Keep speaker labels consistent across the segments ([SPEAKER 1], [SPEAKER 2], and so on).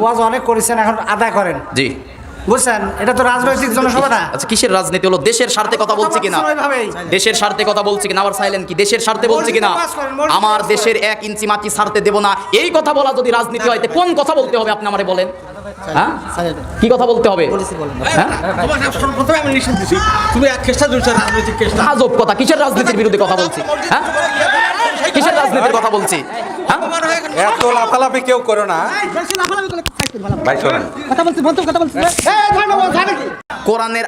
[SPEAKER 1] ওয়াজ অনেক করেছেন, এখন আদায় করেন।
[SPEAKER 2] জি,
[SPEAKER 1] বুঝছেন, এটা তো রাজনৈতিক জনসভা না।
[SPEAKER 2] আচ্ছা, কিসের রাজনীতি হলো? দেশের স্বার্থে কথা বলছি কিনা? দেশের স্বার্থে কথা বলছি কিনা? আবার সাইলেন্ট কি? দেশের স্বার্থে বলছি কিনা? আমার দেশের 1 ইঞ্চি মাটি ছাড়তে দেব না, এই কথা বলা যদি রাজনীতি হয়, কোন কথা বলতে হবে আপনি আমারে বলেন? হ্যাঁ, কি কথা বলতে হবে? হ্যাঁ,
[SPEAKER 3] প্রথমে আমি নিশ্চিত দিছি তুমি এক কেসটা জুড়ছো রাজনৈতিক কেসটা।
[SPEAKER 2] আজব কথা, কিসের রাজনীতির বিরুদ্ধে কথা বলছি? হ্যাঁ, কিসের রাজনীতির কথা বলছি? হ্যাঁ,
[SPEAKER 4] এত লাফালাফি কেউ করো না ভাই, শোনেন।
[SPEAKER 2] কোরআনের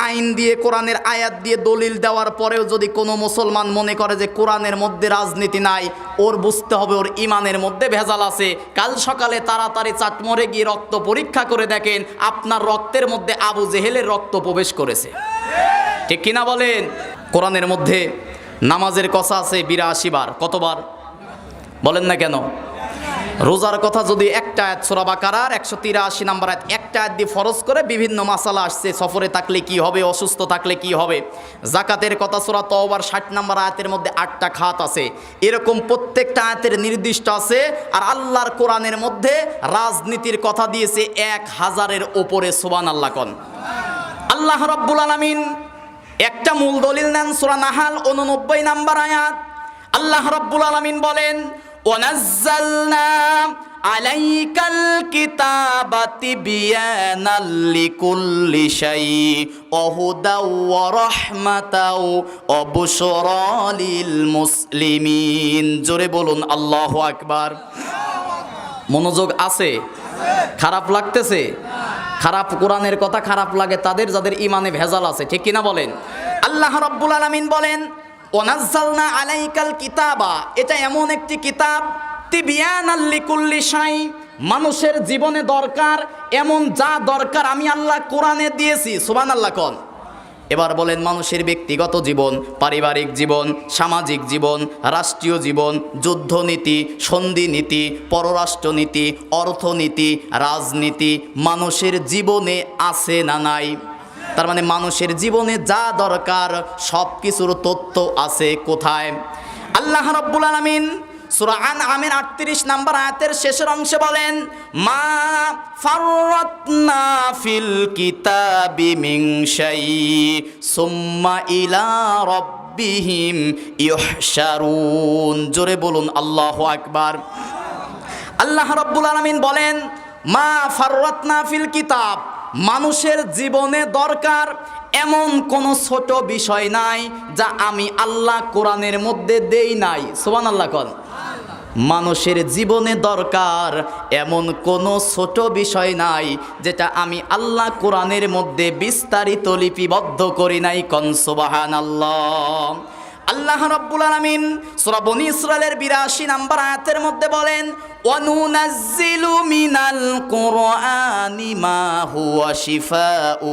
[SPEAKER 2] আইন দিয়ে কোরআনের আয়াত দিয়ে দলিল দেওয়ার পরেও যদি কোনো মুসলমান মনে করে যে কোরআনের মধ্যে রাজনীতি নাই, ওর বুঝতে হবে ওর ইমানের মধ্যে ভেজাল আছে। কাল সকালে তাড়াতাড়ি চাটমরে গিয়ে রক্ত পরীক্ষা করে দেখেন, আপনার রক্তের মধ্যে আবু জেহেলের রক্ত প্রবেশ করেছে। ঠিক কিনা বলেন? কোরআনের মধ্যে নামাজের কথা আছে 82 বার। কতবার বলেন না কেন? রোজার কথা যদি একটা আয়াত সূরা বাকারার 183 নম্বর আয়াত, একটা আয়াত দিয়ে ফরজ করে বিভিন্ন মাসালা আসছে, সফরে থাকলে কি হবে, অসুস্থ থাকলে কি হবে। জাকাতের কথা সূরা তওবার 60 নম্বর আয়াতের মধ্যে 8টা খাত আছে। এরকম প্রত্যেকটা আয়াতের নির্দিষ্ট আছে। আর আল্লাহর কোরআনের মধ্যে রাজনীতির কথা দিয়েছে 1000-এর উপরে। সুবহানাল্লাহ কোন। আল্লাহ রাব্বুল আলামিন একটা মূল দলিল নেন, সূরা নাহাল 89 নম্বর আয়াত। আল্লাহ রাব্বুল আলামিন বলেন, ওয়ানাজ্জালনা আলাইকাল কিতাবা তিবয়ানাল লিকুল্লি শাই ওয়া হুদাও ওয়া রাহমাতাও ওয়া বুশরা লিল মুসলিমিন। জোরে বলুন আল্লাহু আকবার। মনোযোগ আছে? খারাপ লাগতেছে? খারাপ কোরআনের কথা খারাপ লাগে তাদের যাদের ইমানে ভেজাল আছে। ঠিক কিনা বলেন? আল্লাহ রাব্বুল আলামিন বলেন, ওয়ানাজ্জালনা আলাইকাল কিতাবা, এটা এমন একটি কিতাব, তিবয়ানাল লিকুল্লি শাই, মানুষের জীবনে দরকার এমন যা দরকার আমি আল্লাহ কোরআনে দিয়েছি। সুবহানাল্লাহ কোন। এবার বলেন, মানুষের ব্যক্তিগত জীবন, পারিবারিক জীবন, সামাজিক জীবন, রাষ্ট্রীয় জীবন, যুদ্ধনীতি, সন্ধিনীতি, পররাষ্ট্রনীতি, অর্থনীতি, রাজনীতি মানুষের জীবনে আছে না নাই? তার মানে মানুষের জীবনে যা দরকার সব কিছুর তথ্য আছে কোথায়? আল্লাহ রাব্বুল আলামিন সূরা আনআমের 38 নম্বর আয়াতের শেষের অংশে বলেন, মা ফাররাতনা ফিল কিতাবি মিন শাই সুম্মা ইলা রাব্বিহিম ইউহশারুন। জোরে বলুন আল্লাহু আকবার। আল্লাহ রাব্বুল আলামিন বলেন, মা ফাররাতনা ফিল কিতাব, মানুষের জীবনে দরকার এমন কোন ছোট বিষয় নাই যা আমি আল্লাহ কোরআনের মধ্যে দেই নাই। সুবহানাল্লাহ কোন। মানুষের জীবনে দরকার এমন কোনো ছোট বিষয় নাই যেটা আমি আল্লাহ কোরআনের মধ্যে বিস্তারিত লিপিবদ্ধ করি নাই। কোন সুবহানাল্লাহ। আল্লাহ রাব্বুল আলামিন সূরা বনী ইসরাইলের 82 নম্বর আয়াতের মধ্যে বলেন, ওয়ানুনাজ্জিলু মিনাল কুরআনি মা হুয়া শিফাউ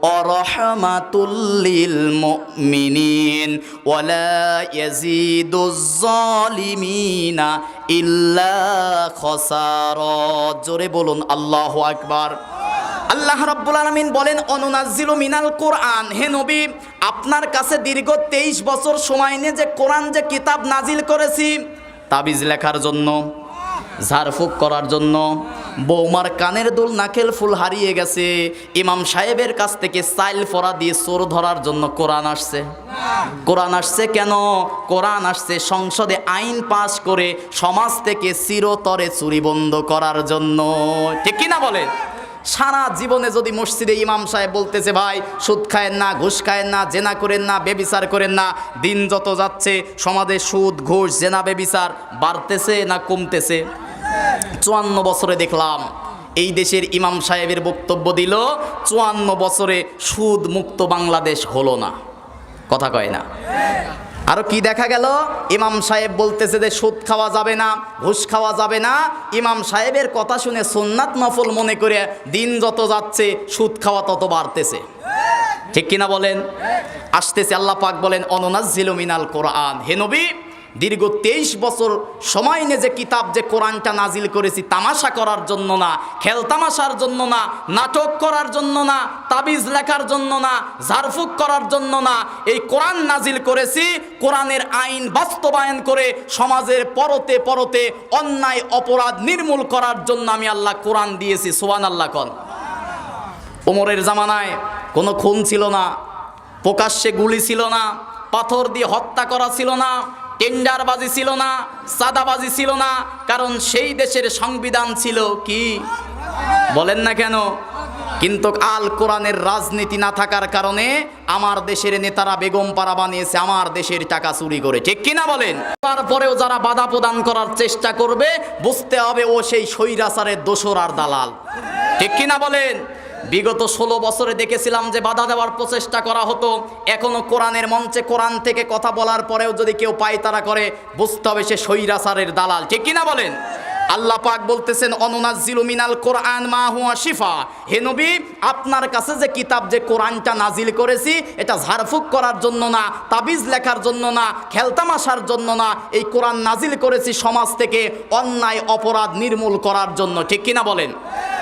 [SPEAKER 2] ওয়া রাহমাতুল লিল মুমিনিন ওয়া লা ইয়াজিদুজ জালিমিনা ইল্লা খাসারা। জোরে বলুন আল্লাহু আকবার। আল্লাহ রাব্বুল আলামিন বলেন, অনুনাজ্জিলু মিনাল কোরআন, হে নবী আপনার কাছে দীর্ঘ 23 বছর সময় নিয়ে যে কোরআন যে কিতাব নাজিল করেছি, তাবিজ লেখার জন্য, ঝাড়ফুঁক করার জন্য, বৌমার কানের দুল নাকেল ফুল হারিয়ে গেছে, ইমাম সাহেবের কাছ থেকে চাইল ফড়া দিয়ে চোর ধরার জন্য কোরআন আসছে। কোরআন আসছে কেন? কোরআন আসছে সংসদে আইন পাস করে সমাজ থেকে চিরতরে চুরি বন্ধ করার জন্য। ঠিক কিনা বলেন? সারা জীবনে যদি মসজিদে ইমাম সাহেব বলতেছে, ভাই সুদ খায়েন না, ঘুষ খায়েন না, জেনা করেন না, বেবিচার করেন না, দিন যত যাচ্ছে সমাজে সুদ, ঘুষ, জেনা, বেবিচার বাড়তেছে না কমতেছে? 54 বছরে দেখলাম এই দেশের ইমাম সাহেবের বক্তব্য দিল, 54 বছরে সুদ মুক্ত বাংলাদেশ হলো না। কথা কয় না? আরো কি দেখা গেল? ইমাম সাহেব বলতেছে যে সুদ খাওয়া যাবে না, ঘুষ খাওয়া যাবে না। ইমাম সাহেবের কথা শুনে সুন্নাত নফল মনে করে দিন যত যাচ্ছে সুদ খাওয়া তত বাড়তেছে। ঠিক কিনা বলেন? আসতেছে। আল্লাহ পাক বলেন, অনুনাজ্জিলু মিনাল কোরআন, হে নবী দীর্ঘ 23 বছর সময় নিয়ে যে কিতাব যে কোরআনটা নাজিল করেছি তামাশা করার জন্য না, খেলতামাশার জন্য না, নাটক করার জন্য না, তাবিজ লেখার জন্য না, ঝাড়ফুঁক করার জন্য না, এই কোরআন নাজিল করেছি কোরআনের আইন বাস্তবায়ন করে সমাজের পরতে পরতে অন্যায় অপরাধ নির্মূল করার জন্য আমি আল্লাহ কোরআন দিয়েছি। সুবহানাল্লাহ কোন। ওমরের জামানায় কোনো খুন ছিল না, প্রকাশ্যে গুলি ছিল না, পাথর দিয়ে হত্যা করা ছিল না, টেন্ডারবাজি ছিল না, সাদাবাজি ছিল না, কারণ সেই দেশের সংবিধান ছিল কি বলেন না কেন? কিন্তু আল কোরআনের রাজনীতি না থাকার কারণে আমার দেশের নেতারা বেগম পাড়া বানিয়েছে আমার দেশের টাকা চুরি করে, ঠিক কিনা বলেন? তারপরেও যারা বাধা প্রদান করার চেষ্টা করবে বুঝতে হবে ও সেই স্বৈরাচারের দোসর আর দালাল, ঠিক কিনা বলেন? বিগত 16 বছরে দেখেছিলাম যে বাধা দেওয়ার প্রচেষ্টা করা হতো, এখনো কোরআনের মঞ্চে কোরআন থেকে কথা বলার পরেও যদি কেউ পায়তারা করে বুঝতে হবে সে স্বৈরাচারের দালাল, ঠিক কিনা বলেন? আল্লাহ পাক বলতেছেন অনুনাজ্জিলু মিনাল কোরআন মা হুয়া শিফা, হে নবী আপনার কাছে যে কিতাব যে কোরআনটা নাজিল করেছি এটা ঝাড়ফুঁক করার জন্য না, তাবিজ লেখার জন্য না, খেলতামাশার জন্য না, এই কোরআন নাজিল করেছি সমাজ থেকে অন্যায় অপরাধ নির্মূল করার জন্য, ঠিক কিনা বলেন?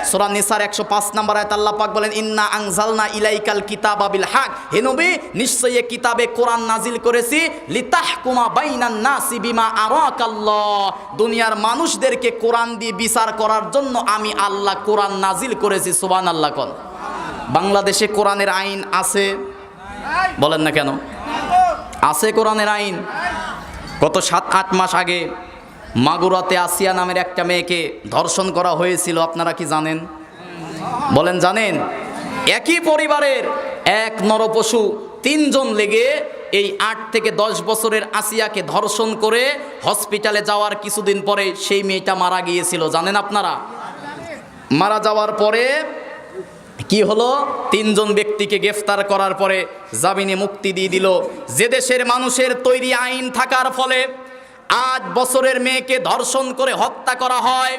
[SPEAKER 2] সূরা নিসার 105 নম্বর আয়াত আল্লাহ পাক বলেন ইন্না আনজালনা ইলাইকাল কিতাবা বিল হক, হে নবী নিশ্চয়ই এই কিতাবে কোরআন নাজিল করেছি লিতাহকুমা বাইনান নাসি বিমা আরাকাল্লাহ, দুনিয়ার মানুষদেরকে কোরআন দিয়ে বিচার করার জন্য আমি আল্লাহ কোরআন নাজিল করেছি। সুবহানাল্লাহ কোন। বাংলাদেশে কোরআনের আইন আছে বলেন না কেন? আছে কোরআনের আইন। গত 7-8 মাস আগে মাগুরাতে আসিয়া নামের একটা মেয়েকে ধর্ষণ করা হয়েছিল, আপনারা কি জানেন? বলেন জানেন? একই পরিবারের এক নরপশু 3 জন লেগে এই 8 থেকে 10 বছরের আসিয়াকে ধর্ষণ করে হসপিটালে যাওয়ার কিছুদিন পরে সেই মেয়েটা মারা গিয়েছিল, জানেন আপনারা? মারা যাওয়ার পরে কি হলো? 3 জন ব্যক্তিকে গ্রেফতার করার পরে জামিনে মুক্তি দিয়ে দিল। যে দেশের মানুষের তৈরি আইন থাকার ফলে 8 বছরের মেয়েকে ধর্ষণ করে হত্যা করা হয়,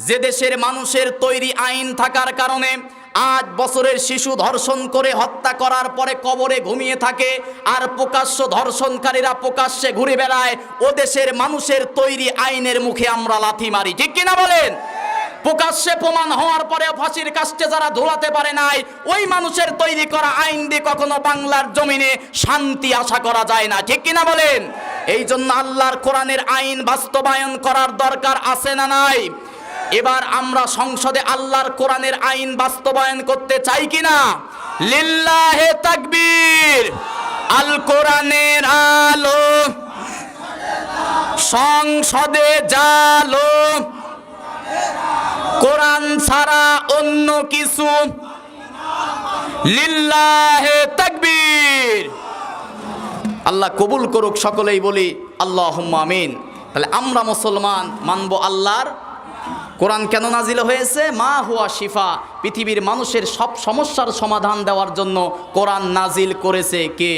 [SPEAKER 2] যে দেশের মানুষের তৈরি আইন থাকার কারণে 8 বছরের শিশু ধর্ষণ করে হত্যা করার পরে কবরে ঘুমিয়ে থাকে আর প্রকাশ্য ধর্ষণকারীরা প্রকাশ্যে ঘুরে বেড়ায়, ও দেশের মানুষের তৈরি আইনের মুখে আমরা লাথি মারি, ঠিক কিনা বলেন? প্রকাশ্যে প্রমাণ হওয়ার পরে ফাঁসির কাস্টে যারা ঝোলাতে পারে নাই, ওই মানুষের তৈরি করা আইন দিয়ে কখনো বাংলার জমিনে শান্তি আশা করা যায় না, ঠিক কিনা বলেন? এই জন্য আল্লাহর কোরআনের আইন বাস্তবায়ন করার দরকার আছে না নাই? এবার আমরা সংসদে আল্লাহর কোরআনের আইন বাস্তবায়ন করতে চাই কিনা? লিল্লাহে তাকবীর। আল কোরআনের আলো সংসদে জালো, কোরআন ছাড়া অন্য কিছু, লিল্লাহে তাকবীর। আল্লাহ কবুল করুক, সকলেই বলি আল্লাহুম্মা আমিন। তাহলে আমরা মুসলমান মানব আল্লাহর কোরআন কেন নাজিল হয়েছে? মা হুয়া শিফা, পৃথিবীর মানুষের সব সমস্যার সমাধান দেওয়ার জন্য কোরআন নাজিল করেছে কে?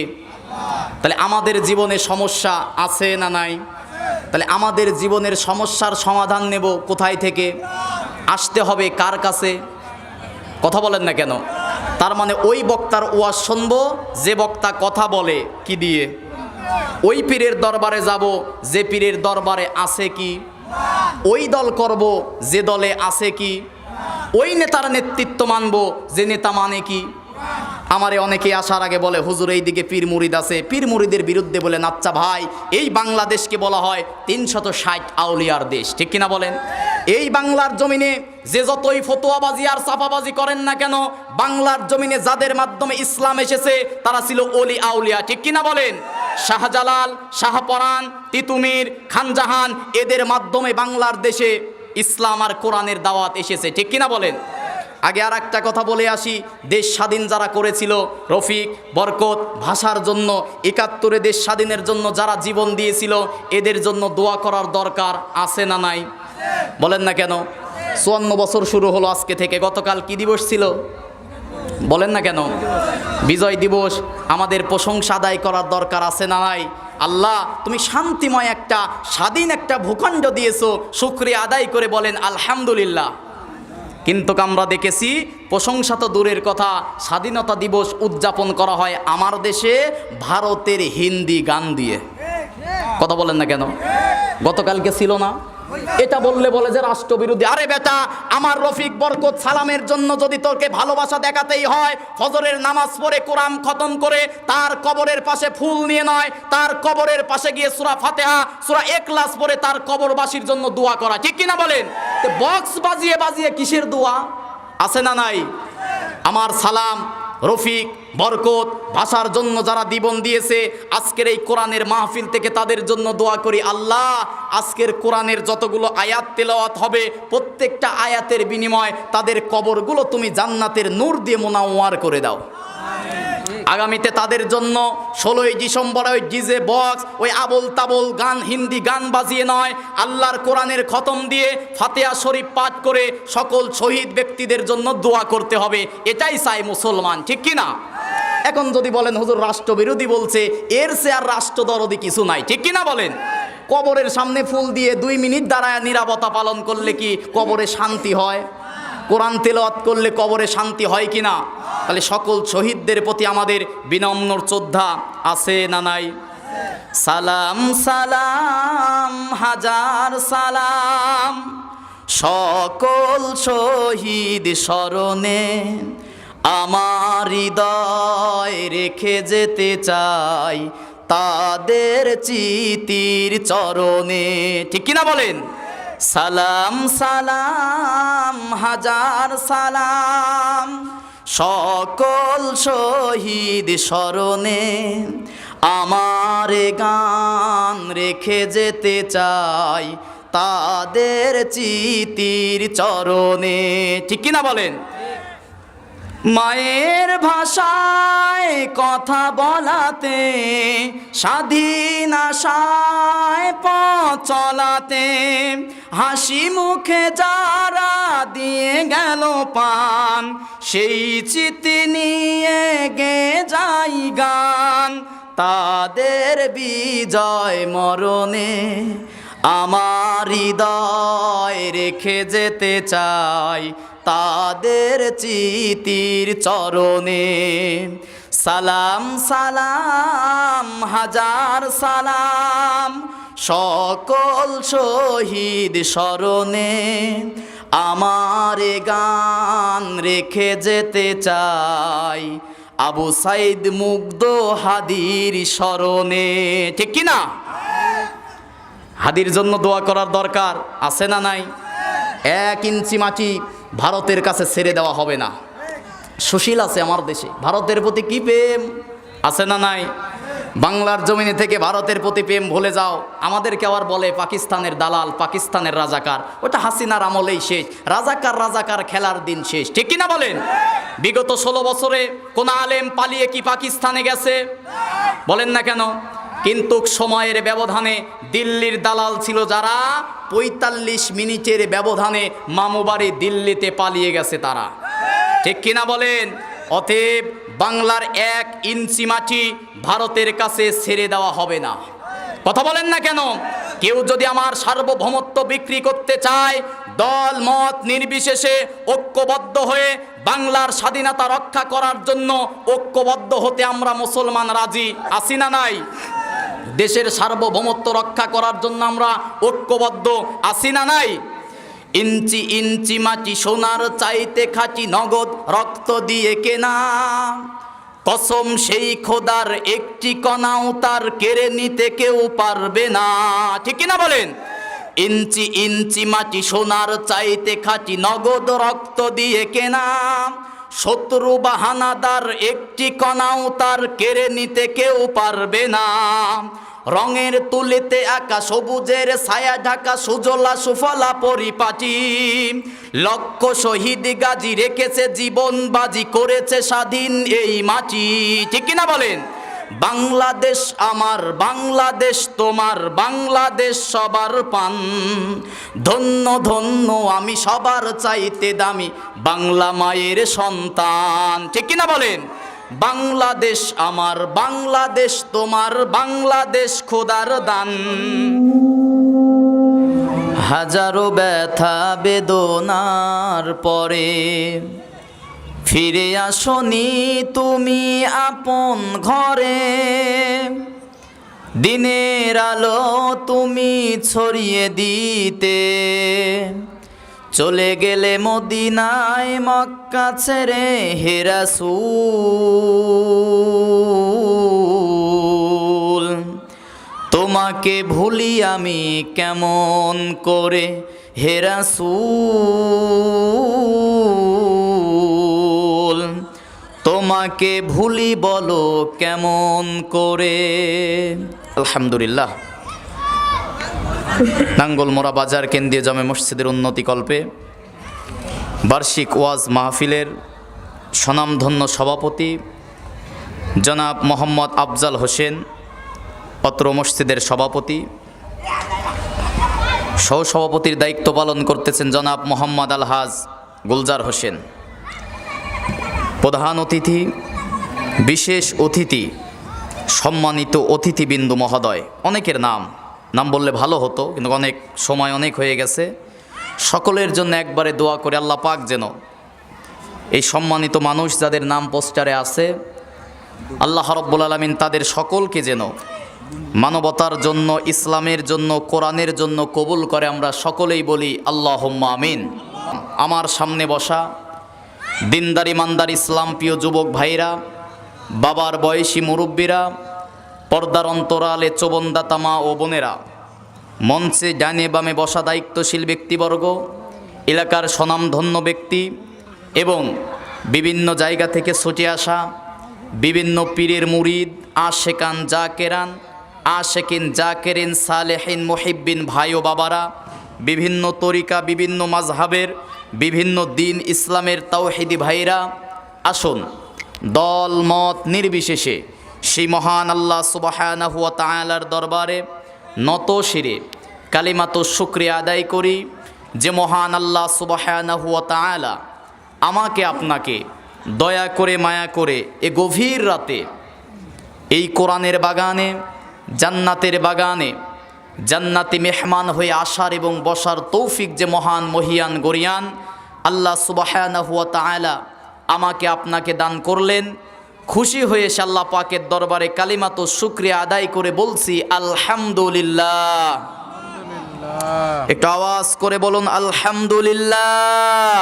[SPEAKER 2] তাহলে আমাদের জীবনে সমস্যা আছে না নাই? তাহলে আমাদের জীবনের সমস্যার সমাধান নেব কোথায় থেকে? আসতে হবে কার কাছে? কথা বলেন না কেন? তার মানে ওই বক্তার ওয়াজ শুনবো যে বক্তা কথা বলে কি দিয়ে, ওই পীরের দরবারে যাব যে পীরের দরবারে আছে কি, ওই দল করব যে দলে আছে কি, ওই নেতার নেতৃত্ব মানব যে নেতা মানে কি। আমারে অনেকে আসার আগে বলে হুজুর এই দিকে পীর মুরিদ আছে, পীর মুরিদের বিরুদ্ধে বলে আচ্ছা ভাই এই বাংলাদেশকে বলা হয় 360 আউলিয়ার দেশ, ঠিক কিনা বলেন? এই বাংলার জমিনে যে যতই ফতোয়াবাজি আর চাপাবাজি করেন না কেন, বাংলার জমিনে যাদের মাধ্যমে ইসলাম এসেছে তারা ছিল ওলি আউলিয়া, ঠিক কিনা বলেন? শাহজালাল, শাহপরান, তিতুমির, খানজাহান, এদের মাধ্যমে বাংলার দেশে ইসলাম আর কোরআনের দাওয়াত এসেছে, ঠিক কিনা বলেন? আগে আর একটা কথা বলে আসি, দেশ স্বাধীন যারা করেছিল রফিক, বরকত, ভাষার জন্য 71-এ দেশ স্বাধীনের জন্য যারা জীবন দিয়েছিল এদের জন্য দোয়া করার দরকার আছে না নাই? বলেন না কেন? 54 বছর শুরু হলো আজকে থেকে, গতকাল কি দিবস ছিল বলেন না কেন? বিজয় দিবস। আমাদের প্রশংসা আদায় করার দরকার আছে না নাই? আল্লাহ তুমি শান্তিময় একটা স্বাধীন একটা ভূখণ্ড দিয়েছো, শুকরিয়া আদায় করে বলেন আলহামদুলিল্লাহ। কিন্তু আমরা দেখেছি প্রশংসা তো দূরের কথা, স্বাধীনতা দিবস উদযাপন করা হয় আমার দেশে ভারতের হিন্দি গান দিয়ে। কথা বলেন না কেন? গতকালকে ছিল না? এটা বললে বলে যে রাষ্ট্রবিরোধী। আরে বেটা, আমার রফিক বরকত সালামের জন্য যদি তোকে ভালোবাসা দেখাতেই হয়, ফজরের নামাজ পড়ে কোরআন খতম করে তার কবরের পাশে ফুল নিয়ে নয়, তার কবরের পাশে গিয়ে সূরা ফাতিহা সূরা ইখলাস পড়ে তার কবরবাসীর জন্য দোয়া করা, ঠিক কিনা বলেন? তো বক্স বাজিয়ে বাজিয়ে কিসের দোয়া? আছে না নাই? আমার সালাম, রফিক, বরকত ভাষার জন্য যারা জীবন দিয়েছে, আজকের এই কোরআনের মাহফিল থেকে তাদের জন্য দোয়া করি, আল্লাহ আজকের কোরআনের যতগুলো আয়াত তেলাওয়াত হবে প্রত্যেকটা আয়াতের বিনিময় তাদের কবরগুলো তুমি জান্নাতের নূর দিয়ে মোনাওয়ার করে দাও। আগামীতে তাদের জন্য 16ই ডিসেম্বর ওই ডিজে বক্স, ওই আবোল তাবোল গান, হিন্দি গান বাজিয়ে নয়, আল্লাহর কোরআনের খতম দিয়ে ফাতিহা শরীফ পাঠ করে সকল শহীদ ব্যক্তিদের জন্য দোয়া করতে হবে। এটাই চাই মুসলমান, ঠিক কি না? এখন যদি বলেন হুজুর রাষ্ট্রবিরোধী বলছে, এর চেয়ে আর রাষ্ট্রদরদি কিছু নাই, ঠিক কি না বলেন? কবরের সামনে ফুল দিয়ে 2 মিনিট দাঁড়ায় নীরবতা পালন করলে কি কবরে শান্তি হয়? কোরআন তেলাওয়াত করলে কবরে শান্তি হয় কি না? তাহলে সকল শহীদদের প্রতি আমাদের বিনম্র শ্রদ্ধা আছে না নাই? সালাম সালাম হাজার সালাম সকল শহীদ স্মরণে, আমার হৃদয় রেখে যেতে চাই তাদের চিতির চরণে, ঠিক কিনা বলেন? সালাম সালাম হাজার সালাম সকল শহীদ স্মরণে, আমার গান রেখে যেতে চাই তাদের চিতির চরণে, ঠিক কিনা বলেন? মায়ের ভাষায় কথা বলাতে, স্বাধীন আশায় পথ চলাতে, হাসি মুখে যারা দিয়ে গেল পান, সেই চিতি নিয়ে গে যাই গান, তাদের বিজয় মরণে আমার হৃদয় রেখে যেতে চাই তাদের চিতির চরণে। সালাম সালাম হাজার সালাম সকল শহীদ স্মরণে, আমার গান রেখে যেতে চাই আবু সাইদ মুগ্ধ হাদির স্মরণে, ঠিক কি না? হাদির জন্য দোয়া করার দরকার আছে না নাই? 1 ইঞ্চি মাটি ভারতের কাছে ছেড়ে দেওয়া হবে না। সুশীল আছে আমার দেশে, ভারতের প্রতি কি প্রেম আছে না নাই? বাংলার জমিনে থেকে ভারতের প্রতি প্রেম ভুলে যাও। আমাদেরকে আবার বলে পাকিস্তানের দালাল, পাকিস্তানের রাজাকার। ওটা হাসিনার আমলেই শেষ। রাজাকার রাজাকার খেলার দিন শেষ, ঠিক কিনা বলেন? বিগত 16 বছরে কোন আলেম পালিয়ে কি পাকিস্তানে গেছে? বলেন না কেন? কিন্তু সময়ের ব্যবধানে দিল্লির দালাল ছিল যারা, 45 মিনিটের ব্যবধানে মামুবাড়ি দিল্লিতে পালিয়ে গেছে তারা, ঠিক কিনা বলেন? অতএব বাংলার 1 ইঞ্চি মাটি ভারতের কাছে ছেড়ে দেওয়া হবে না। কথা বলেন না কেন? কেউ যদি আমার সার্বভৌমত্ব বিক্রি করতে চায়, দল মত নির্বিশেষে ঐক্যবদ্ধ হয়ে বাংলার স্বাধীনতা রক্ষা করার জন্য ঐক্যবদ্ধ হতে আমরা মুসলমান রাজি আছি না নাই? দেশের সার্বভৌমত্ব রক্ষা করার জন্য আমরা ঐক্যবদ্ধ আছি না নাই? ইঞ্চি ইঞ্চি মাটি সোনার চাইতে খাঁটি, নগদ রক্ত দিয়ে কেনা, কসম সেই খোদার একটি কণাও তার কেড়ে নিতে কেউ পারবে না, ঠিক কিনা বলেন? ইঞ্চি ইঞ্চি মাটি সোনার চাইতে খাঁটি, নগদ রক্ত দিয়ে কেনা, শত্রু বাহানাদার একটি কণাও তার কেড়ে নিতে কেউ পারবে না। রঙের তুলিতে আঁকা সবুজের ছায়া ঢাকা সুজলা সুফলা পরিপাটি, লক্ষ শহীদ গাজী রেখেছে জীবন বাজি, করেছে স্বাধীন এই মাটি, ঠিক কিনা বলেন? বাংলাদেশ আমার, বাংলাদেশ তোমার, বাংলাদেশ সবার পান, ধন্য ধন্য আমি সবার চাইতে দামি বাংলা মায়ের সন্তান, ঠিক কিনা বলেন? বাংলাদেশ আমার, বাংলাদেশ তোমার, বাংলাদেশ খোদার দান। হাজারো ব্যথা বেদনার পরে ফিরে আসনি তুমি আপন ঘরে, দিনের আলো তুমি ছড়িয়ে দিতে, চলে গেলে মদিনায় মক্কা ছেড়ে হে রাসূল। তোমাকে ভুলি আমি কেমন করে হে রাসূল, তোমাকে ভুলি বলো কেমন করে। আলহামদুলিল্লাহ। নাঙ্গলমোড়া বাজার কেন্দ্রীয় জামে মসজিদের উন্নতিকল্পে বার্ষিক ওয়াজ মাহফিলের স্বনামধন্য সভাপতি জনাব মোহাম্মদ আফজাল হোসেন, অত্র মসজিদের সভাপতি, সহসভাপতির দায়িত্ব পালন করতেছেন জনাব মোহাম্মদ আলহাজ গুলজার হোসেন, প্রধান অতিথি, বিশেষ অতিথি, সম্মানিত অতিথিবৃন্দ মহোদয়, অনেকের নাম বললে ভালো হতো কিন্তু অনেক সময় অনেক হয়ে গেছে। সকলের জন্য একবারে দোয়া করে আল্লাহ পাক যেন এই সম্মানিত মানুষ যাদের নাম পোস্টারে আছে, আল্লাহ রাব্বুল আলামিন তাদের সকলকে যেন মানবতার জন্য, ইসলামের জন্য, কোরআনের জন্য কবুল করে। আমরা সকলেই বলি আল্লাহুম্মা আমিন। আমার সামনে বসা দিনদার ইমানদার ইসলাম প্রিয় যুবক ভাইরা, বাবার বয়সী মুরব্বীরা, পর্দার অন্তরালে চোবনদাতা মা ও বোনেরা, মঞ্চে ডানে বামে বসা দায়িত্বশীল ব্যক্তিবর্গ, এলাকার স্বনামধন্য ব্যক্তি এবং বিভিন্ন জায়গা থেকে ছুটে আসা বিভিন্ন পীরের মুরিদ, আশেকান জাকেরান, আশেকিন জাকেরিন, সালেহিন মুহিব্বিন ভাই ও বাবারা, বিভিন্ন তরিকা, বিভিন্ন মাযহাবের, বিভিন্ন দিন ইসলামের তাওহীদি ভাইরা, আসুন দল মত নির্বিশেষে সেই মহান আল্লাহ সুবহানাহু ওয়া তাআলার দরবারে নত শিরে কালিমাত শুকরিয়া আদায় করি যে মহান আল্লাহ সুবহানাহু ওয়া তাআলা আমাকে আপনাকে দয়া করে মায়া করে এ গভীর রাতে এই কোরআনের বাগানে, জান্নাতের বাগানে জান্নাতি মেহমান হয়ে আসার এবং বসার তৌফিক যে মহান মহিয়ান গরিয়ান আল্লাহ সুবহানাহু ওয়া তাআলা আমাকে আপনাকে দান করলেন। খুশি হয়ে আল্লাহ পাকের দরবারে কালিমাত শুকরিয়া আদায় করে বলছি আলহামদুলিল্লাহ। একটু আওয়াজ করে বলুন আলহামদুলিল্লাহ।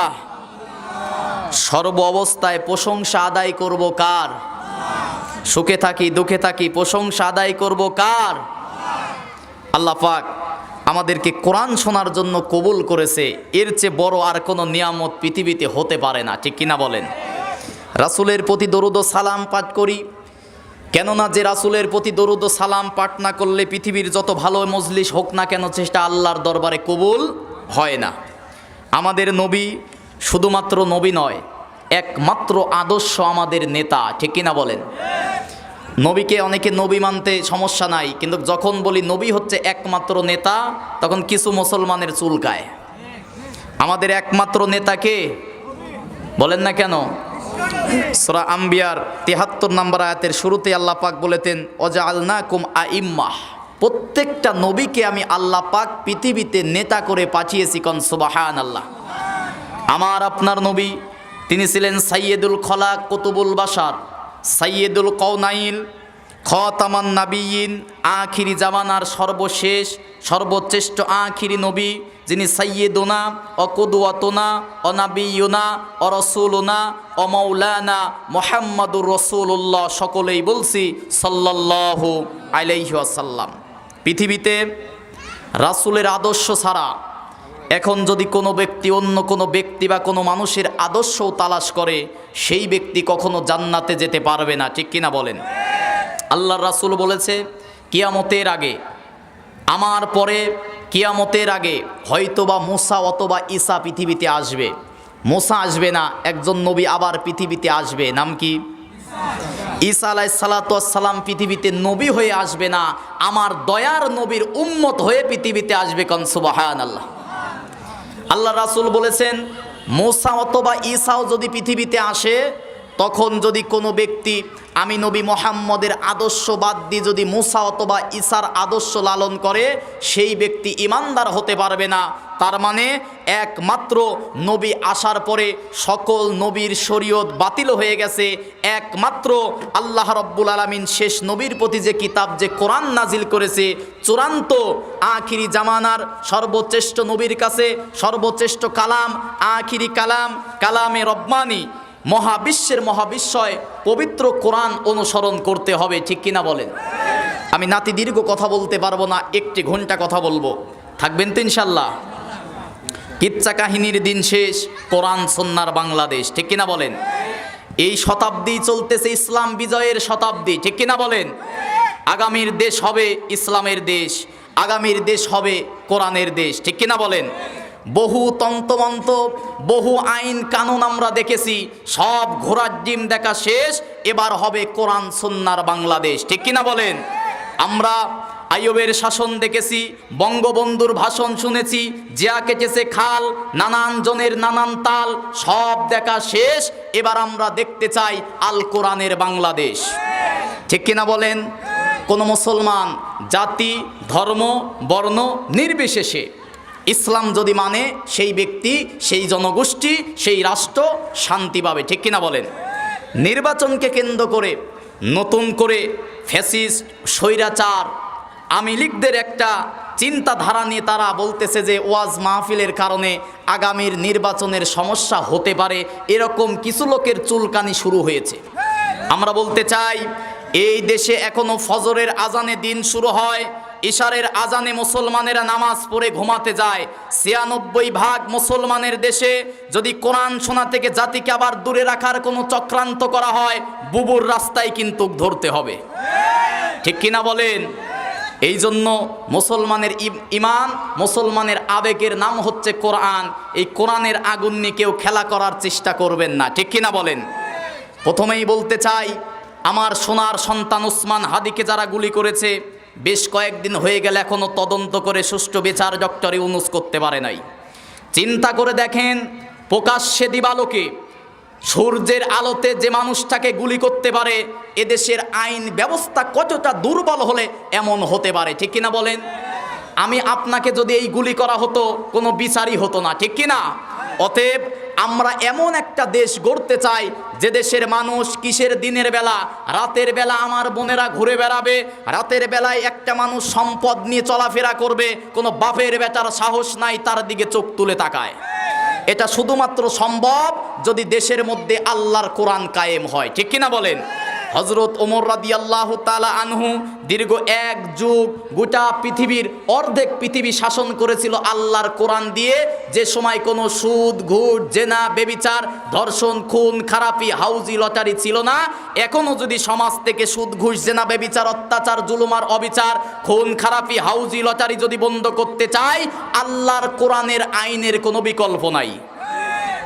[SPEAKER 2] সর্ব অবস্থায় প্রশংসা আদায় করব কার? সুখে থাকি দুঃখে থাকি প্রশংসা আদায় করব কার? আল্লাহ পাক আমাদেরকে কোরআন শোনার জন্য কবুল করেছে, এর চেয়ে বড় আর কোনো নিয়ামত পৃথিবীতে হতে পারে না, ঠিক কিনা বলেন? রাসূলের প্রতি দরুদ ও সালাম পাঠ করি, কেননা যে রাসূলের প্রতি দরুদ ও সালাম পাঠ না করলে পৃথিবীর যত ভালো মজলিস হোক না কেন চেষ্টা আল্লাহর দরবারে কবুল হয় না। আমাদের নবী শুধুমাত্র নবী নয়, একমাত্র আদর্শ আমাদের নেতা, ঠিক কিনা বলেন? নবীকে অনেকে নবী মানতে সমস্যা নাই, কিন্তু যখন বলি নবী হচ্ছে একমাত্র নেতা তখন কিছু মুসলমানের চুলকায়। আমাদের একমাত্র নেতাকে বলেন না কেন? সূরা আম্বিয়ার ৭৩ নম্বর আয়াতের শুরুতে আল্লাহ পাক বলেছেন ওয়াজআলনাকুম আইম্মাহ, প্রত্যেকটা নবীকে আমি আল্লাহ পাক পৃথিবীতে নেতা করে পাঠিয়েছি। কোন সুবহানাল্লাহ। আমার আপনার নবী তিনি ছিলেন সাইয়্যিদুল খলাক, কুতুবুল বাশার, সাইয়্যিদুল কওনাইন, খাতামান নাবিয়িন, আখিরি জামানার সর্বশেষ সর্বশ্রেষ্ঠ আখিরি নবী, যিনি সাইয়্যিদুনা ও কুদওয়াতুনা ও নাবিয়ুনা ও রাসূলুনা ও মাওলানা মুহাম্মাদুর রাসূলুল্লাহ। সকলেই বলছি সাল্লাল্লাহু আলাইহি ওয়াসাল্লাম। পৃথিবীতে রাসূলের আদর্শ ছাড়া এখন যদি কোনো ব্যক্তি অন্য কোনো ব্যক্তি বা কোনো মানুষের আদর্শও তালাশ করে, সেই ব্যক্তি কখনো জান্নাতে যেতে পারবে না, ঠিক কিনা বলেন? আল্লাহর রাসূল বলেছে কিয়ামতের আগে, আমার পরে কিয়ামতের আগে হয়তোবা মুসা অথবা ঈসা পৃথিবীতে আসবে। মুসা আসবে না, একজন নবী আবার পৃথিবীতে আসবে, নাম কি? ঈসা আলাইহিস সালাতু ওয়াস সালাম পৃথিবীতে নবী হয়ে আসবে না, আমার দয়ার নবীর উম্মত হয়ে পৃথিবীতে আসবে। কোন সুবহানাল্লাহ। আল্লাহ রাসূল বলেছেন মুসা অথবা ঈসাও যদি পৃথিবীতে আসে তখন যদি কোনো ব্যক্তি আমি নবী মোহাম্মদের আদর্শ বাদ দিয়ে যদি মুসা অথবা ঈসার আদর্শ লালন করে, সেই ব্যক্তি ঈমানদার হতে পারবে না। তার মানে একমাত্র নবী আসার পরে সকল নবীর শরীয়ত বাতিল হয়ে গেছে। একমাত্র আল্লাহ রব্বুল আলামিন শেষ নবীর প্রতি যে কিতাব, যে কোরআন নাজিল করেছে, চূড়ান্ত আখিরি জামানার সর্বশ্রেষ্ঠ নবীর কাছে সর্বশ্রেষ্ঠ কালাম, আখিরি কালাম, কালামে রব্বানি, মহাবিশ্বের মহাবিশ্বয় পবিত্র কোরআন অনুসরণ করতে হবে। ঠিক কিনা বলেন? আমি নাতি দীর্ঘ কথা বলতে পারবো না, 1 ঘন্টা কথা বলবো। থাকবেন তো ইনশাল্লাহ? কিচ্ছা কাহিনীর দিন শেষ, কোরআন সুন্নাহর বাংলাদেশ। ঠিক কিনা বলেন? এই শতাব্দী চলতেছে ইসলাম বিজয়ের শতাব্দী। ঠিক কিনা বলেন? আগামীর দেশ হবে ইসলামের দেশ, আগামীর দেশ হবে কোরআনের দেশ। ঠিক কিনা বলেন? বহু তন্ত্রমন্ত্র, বহু আইন কানুন আমরা দেখেছি, সব ঘোড়ার ডিম দেখা শেষ, এবার হবে কোরআন সুন্নাহর বাংলাদেশ। ঠিক কিনা বলেন? আমরা আইয়ুবের শাসন দেখেছি, বঙ্গবন্ধুর ভাষণ শুনেছি, জিয়া কেটেছে খাল, নানান জনের নানান তাল, সব দেখা শেষ, এবার আমরা দেখতে চাই আল কোরআনের বাংলাদেশ। ঠিক কিনা বলেন? কোনো মুসলমান জাতি, ধর্ম, বর্ণ নির্বিশেষে ইসলাম যদি মানে, সেই ব্যক্তি, সেই জনগোষ্ঠী, সেই রাষ্ট্র শান্তি পাবে। ঠিক কিনা বলেন? নির্বাচনকে কেন্দ্র করে নতুন করে ফ্যাসিস্ট, স্বৈরাচার, আওয়ামী লীগদের একটা চিন্তাধারা নিয়ে তারা বলতেছে যে ওয়াজ মাহফিলের কারণে আগামীর নির্বাচনের সমস্যা হতে পারে, এরকম কিছু লোকের চুলকানি শুরু হয়েছে। আমরা বলতে চাই, এই দেশে এখনো ফজরের আজানে দিন শুরু হয়, ইশারের আজানে মুসলমানেরা নামাজ পড়ে ঘুমাতে যায়। ৯৬% মুসলমানের দেশে যদি কোরআন শোনা থেকে জাতিকে আবার দূরে রাখার কোনো চক্রান্ত করা হয়, বুবুর রাস্তায় কিন্তু ধরতে হবে। ঠিক কিনা বলেন? এই জন্য মুসলমানের ইমান, মুসলমানের আবেগের নাম হচ্ছে কোরআন। এই কোরআনের আগুন নিয়ে কেউ খেলা করার চেষ্টা করবেন না। ঠিক কিনা বলেন? প্রথমেই বলতে চাই, আমার সোনার সন্তান ওসমান হাদিকে যারা গুলি করেছে, বেশ কয়েকদিন হয়ে গেলে এখনো তদন্ত করে সুষ্ঠু বিচার ডক্টর ইউনূস করতে পারে নাই। চিন্তা করে দেখেন, প্রকাশ্যে দিবালোকে সূর্যের আলোতে যে মানুষটাকে গুলি করতে পারে, এদেশের আইন ব্যবস্থা কতটা দুর্বল হলে এমন হতে পারে। ঠিক কিনা বলেন? আমি আপনাকে যদি এই গুলি করা হতো, কোনো বিচারই হতো না। ঠিক কিনা? অতএব আমরা এমন একটা দেশ গড়তে চাই, যে দেশের মানুষ কিসের দিনের বেলা, রাতের বেলা আমার বোনেরা ঘুরে বেড়াবে, রাতের বেলায় একটা মানুষ সম্পদ নিয়ে চলাফেরা করবে, কোনো বাপের বেটার সাহস নাই তার দিকে চোখ তুলে তাকায়। এটা শুধুমাত্র সম্ভব যদি দেশের মধ্যে আল্লাহর কোরআন কায়েম হয়। ঠিক কিনা বলেন? হযরত ওমর রাদিয়াল্লাহু তাআলা আনহু দীর্ঘ 1 যুগ গোটা পৃথিবীর অর্ধেক পৃথিবী শাসন করেছিল আল্লাহর কোরআন দিয়ে। যে সময় কোনো সুদ, ঘুষ, জেনা, বেবিচার, ধর্ষণ, খুন, খারাপি, হাউজি, লটারি ছিল না। এখনও যদি সমাজ থেকে সুদ, ঘুষ, জেনা, বেবিচার, অত্যাচার, জুলুম আর অবিচার, খুন, খারাপি, হাউজি, লটারি যদি বন্ধ করতে চাই, আল্লাহর কোরআনের আইনের কোনো বিকল্প নাই।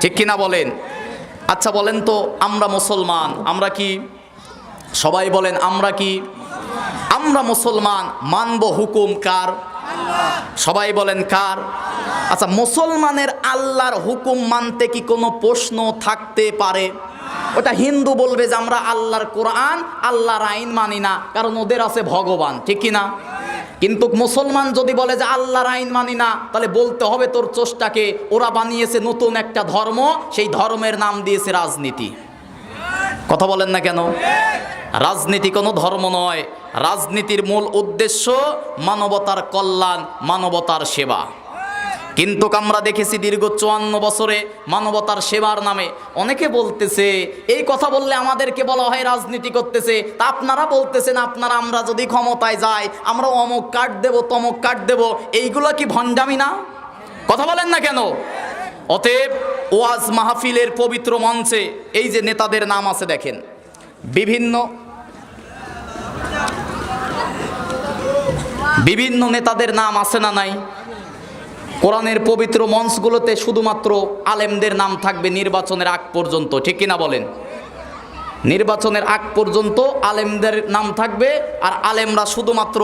[SPEAKER 2] ঠিক কিনা বলেন? আচ্ছা বলেন তো, আমরা মুসলমান, আমরা কি? সবাই বলেন, আমরা কি? আমরা মুসলমান, মানব হুকুম কার? সবাই বলেন কার? আচ্ছা, মুসলমানের আল্লাহর হুকুম মানতে কি কোনো প্রশ্ন থাকতে পারে? ওটা হিন্দু বলবে যে আমরা আল্লাহর কোরআন, আল্লাহর আইন মানি না, কারণ ওদের আছে ভগবান। ঠিক কিনা? কিন্তু মুসলমান যদি বলে যে আল্লাহর আইন মানি না, তাহলে বলতে হবে তোর চোষটাকে, ওরা বানিয়েছে নতুন একটা ধর্ম, সেই ধর্মের নাম দিয়েছে রাজনীতি। কথা বলেন না কেন? রাজনীতি কোনো ধর্ম নয়। রাজনীতির মূল উদ্দেশ্য মানবতার কল্যাণ, মানবতার সেবা। কিন্তু আমরা দেখেছি দীর্ঘ 54 বছরে মানবতার সেবার নামে অনেকে বলতেছে, এই কথা বললে আমাদেরকে বলা হয় রাজনীতি করতেছে, তা আপনারা বলতেছেন আপনারা, আমরা যদি ক্ষমতায় যাই আমরা অমুক কাট দেব, তমুক কাট দেব, এইগুলো কি ভণ্ডামি না? কথা বলেন না কেন? অতএব ওয়াজ মাহফিলের পবিত্র মঞ্চে এই যে নেতাদের নাম আছে দেখেন, বিভিন্ন নেতাদের নাম আছে না নাই? কোরআনের পবিত্র মঞ্চগুলোতে শুধুমাত্র আলেমদের নাম থাকবে নির্বাচনের আগ পর্যন্ত। ঠিক কিনা বলেন? নির্বাচনের আগ পর্যন্ত আলেমদের নাম থাকবে, আর আলেমরা শুধুমাত্র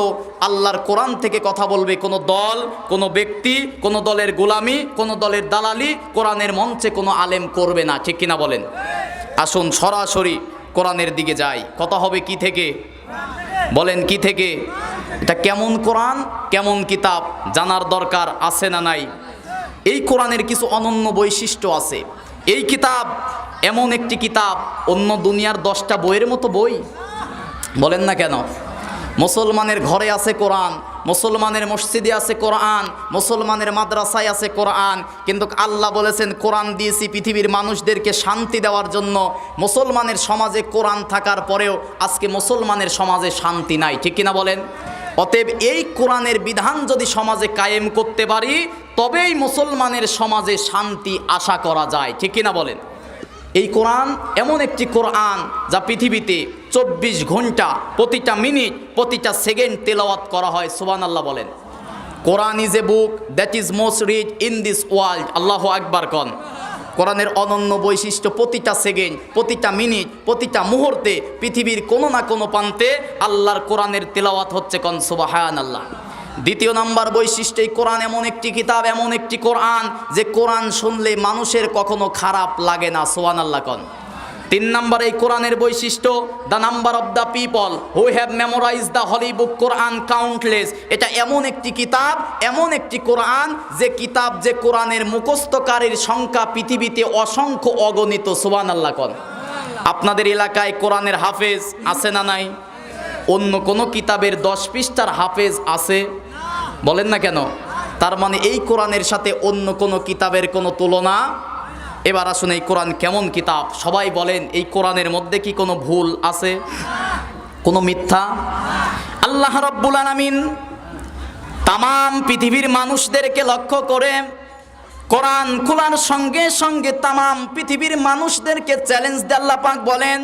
[SPEAKER 2] আল্লাহর কোরআন থেকে কথা বলবে। কোনো দল, কোনো ব্যক্তি, কোনো দলের গোলামি, কোনো দলের দালালি কোরআনের মঞ্চে কোনো আলেম করবে না। ঠিক কিনা বলেন? আসুন সরাসরি কোরআনের দিকে যাই। কথা হবে কি থেকে? বলেন কি থেকে? এটা কেমন কোরআন, কেমন কিতাব জানার দরকার আছে না নাই? এই কোরআনের কিছু অনন্য বৈশিষ্ট্য আছে। এই কিতাব এমন একটি কিতাব, অন্য দুনিয়ার 10টা বইয়ের মতো বই। বলেন না কেন? মুসলমানের ঘরে আছে কোরআন, মুসলমানের মসজিদে আছে কোরআন, মুসলমানের মাদ্রাসায় আছে কোরআন, কিন্তু আল্লাহ বলেছেন কোরআন দিয়েছি পৃথিবীর মানুষদেরকে শান্তি দেওয়ার জন্য। মুসলমানের সমাজে কোরআন থাকার পরেও আজকে মুসলমানের সমাজে শান্তি নাই, ঠিক কিনা বলেন? অতএব এই কোরআনের বিধান যদি সমাজে কায়েম করতে পারি তবেই মুসলমানের সমাজে শান্তি আশা করা যায়, ঠিক কিনা বলেন? এই কোরআন এমন একটি কোরআন যা পৃথিবীতে 24 ঘন্টা প্রতিটা মিনিট প্রতিটা সেকেন্ড তেলাওয়াত করা হয়। সুবহানাল্লাহ বলেন। Quran is a book that is most read in this world. আল্লাহু আকবার কন। কোরআনের অনন্য বৈশিষ্ট্য, প্রতিটা সেকেন্ড প্রতিটা মিনিট প্রতিটা মুহূর্তে পৃথিবীর কোনো না কোনো প্রান্তে আল্লাহর কোরআনের তেলাওয়াত হচ্ছে। কন সুবহানাল্লাহ। দ্বিতীয় নাম্বার বৈশিষ্ট্য, এই কোরআন এমন একটি কিতাব, এমন একটি কোরআন যে কোরআন শুনলে মানুষের কখনো খারাপ লাগে না। সুবহানাল্লাহ কন। 3 নাম্বার এই কোরআনের বৈশিষ্ট্য, the number of the people who have memorise the holy book Quran countless. এটা এমন একটি কিতাব, এমন একটি কোরআন যে কিতাব, যে কোরআনের মুখস্থকারীর সংখ্যা পৃথিবীতে অসংখ্য অগণিত। সুবহানাল্লাহ কন। আপনাদের এলাকায় কোরআনের হাফেজ আছে না নাই? অন্য কোনো কিতাবের 10 পৃষ্ঠার হাফেজ আছে? বলেন না কেন? তার মানে এই কোরআনের সাথে অন্য কোনো কিতাবের কোনো তুলনা। এবার আসুন এই কোরআন কেমন কিতাব। সবাই বলেন এই কোরআনের মধ্যে কি কোনো ভুল আছে, কোনো মিথ্যা? আল্লাহ রাব্বুল আলামিন তাম পৃথিবীর মানুষদেরকে লক্ষ্য করে কোরআন খোলার সঙ্গে সঙ্গে তাম পৃথিবীর মানুষদেরকে চ্যালেঞ্জ দিয়ে আল্লাহ পাক বলেন,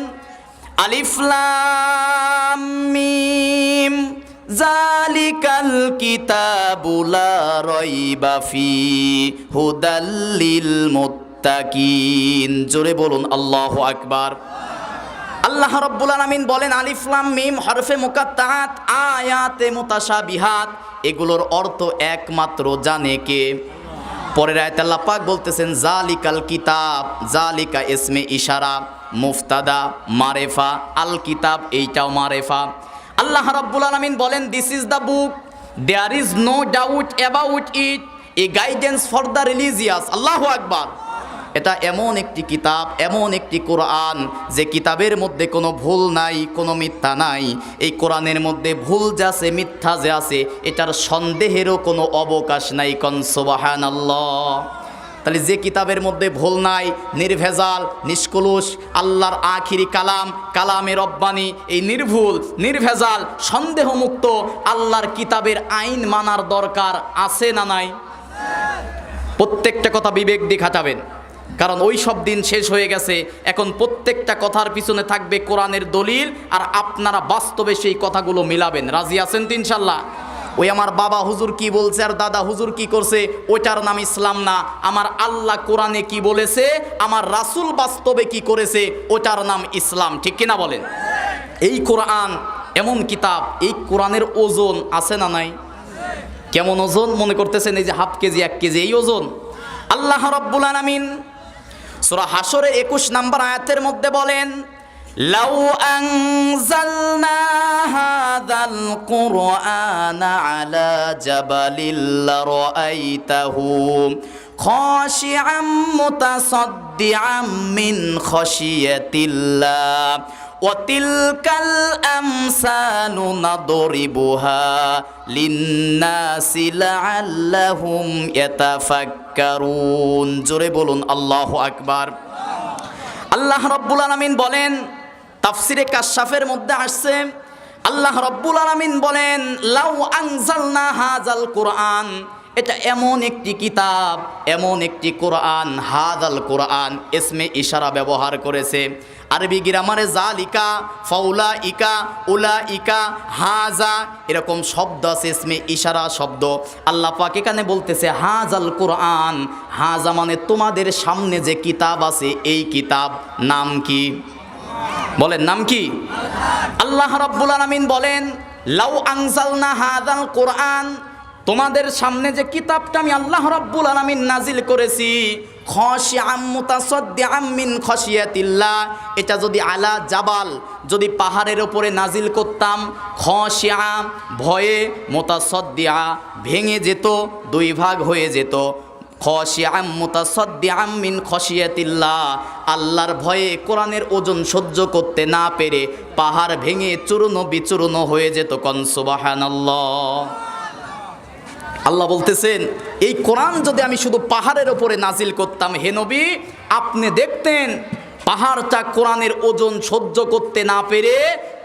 [SPEAKER 2] আলিফ লাম মিম জালিকাল কিতাবু লা রাইবা ফি হুদাল লিল মুত্তাকিন। জোরে বলুন আল্লাহু আকবার। আল্লাহ রাব্বুল আলামিন বলেন আলিফ লাম মিম হরফে মুকাত্তাআত আয়াতে মুতাশাবিহাত, এগুলোর অর্থ একমাত্র জানে কে? পরের আয়াতে আল্লাহ পাক বলতেছেন জালিকাল কিতাব, জালিকা ইসমে ইশারা, মুফতাদা মারেফা, আল কিতাব এইটাও মারেফা। আল্লাহ রাব্বুল আলামিন বলেন this is the book, there is no doubt about it, a guidance for the religious. আল্লাহু আকবার। এটা এমন একটি কিতাব, এমন একটি কোরআন যে কিতাবের মধ্যে কোনো ভুল নাই, কোনো মিথ্যা নাই। এই কোরআনের মধ্যে ভুল যে আছে, মিথ্যা যে আছে, এটার সন্দেহেরও কোনো অবকাশ নাই। কন সুবহানাল্লাহ। তাহলে যে কিতাবের মধ্যে ভুল নাই, নির্ভেজাল, নিষ্কলুষ, আল্লাহর আখিরি কালাম, কালামে রব্বানি, এই নির্ভুল, নির্ভেজাল, সন্দেহমুক্ত আল্লাহর কিতাবের আইন মানার দরকার আছে না নাই? প্রত্যেকটা কথা বিবেক দিয়ে খাটাবেন, কারণ ওই সব দিন শেষ হয়ে গেছে। এখন প্রত্যেকটা কথার পিছনে থাকবে কোরআনের দলিল, আর আপনারা বাস্তবে সেই কথাগুলো মিলাবেন। রাজি আছেন তো ইনশাল্লাহ? ওই আমার বাবা হুজুর কি বলছে আর দাদা হুজুর কি করছে, ওইটার নাম ইসলাম না। আমার আল্লাহ কোরআনে কি বলেছে, আমার রাসূল বাস্তবে কি করেছে, ওটার নাম ইসলাম। ঠিক কিনা বলেন? এই কোরআন এমন কিতাব, এই কোরআনের ওজন আছে না নাই? কেমন ওজন মনে করতেছেন? এই যে হাফ কেজি 1 কেজি এই ওজন। আল্লাহ রাব্বুল আলামিন সূরা হাশরের 21 নম্বর আয়াতের মধ্যে বলেন, লাউ আনজালনা হাযাল কুরআনা আলা জাবালিল লারাআইতাহু খাশিআম মুতাসাদ্দিআম মিন খাশিয়াতিল্লাহ ওয়া তিলকাল আমসালু নাদরিবুহা লিন্নাসি লাআল্লাহুম ইয়াতাফাক্কারুন। জোরে বলুন আল্লাহু আকবার। আল্লাহ রাব্বুল আলামিন বলেন, তাফসিরে কাশফের মধ্যে আসছে, আল্লাহ রাব্বুল আলামিন বলেন লাউ আনজালনা হাযাল কুরআন, এটা এমন একটি কিতাব, এমন একটি কোরআন। হাযাল কোরআন ইসমে ইশারা ব্যবহার করেছে। আরবি গ্রামারে জালিকা, ফাউলাইকা, উলাইকা, হাজা এরকম শব্দ আছে, ইসমে ইশারা শব্দ। আল্লাহ পাক এখানে বলতেছে হাযাল কোরআন, হাজা মানে তোমাদের সামনে যে কিতাব আছে, এই কিতাব নাম কি? বলেন নাম কি? আল্লাহ রাব্বুল আলামিন বলেন লাউ আনজালনা হাযাল কোরআন, তোমাদের সামনে যে কিতাবটা আমি আল্লাহ রাব্বুল আলামিন নাজিল করেছি, খাশিআম মুতাসাদ্দিআম মিন খাশিয়াতিল্লাহ, এটা যদি আলা জাবাল, যদি পাহাড়ের ওপরে নাজিল করতাম, খাশিআ ভয়ে, মুতাসাদ্দিআ ভেঙে যেত, দুই ভাগ হয়ে যেত। খাশিআম মুতাসাদ্দিআম মিন খাশিয়াতিল্লাহ, আল্লাহর ভয়ে কোরআনের ওজন সহ্য করতে না পেরে পাহাড় ভেঙে চূর্ণ বিচূর্ণ হয়ে যেত। কোন সুবহানাল্লাহ। আল্লাহ বলতেছেন এই কোরআন যদি আমি শুধু পাহাড়ের ওপরে নাজিল করতাম, হে নবী আপনি দেখতেন পাহাড়টা কোরআনের ওজন সহ্য করতে না পেরে,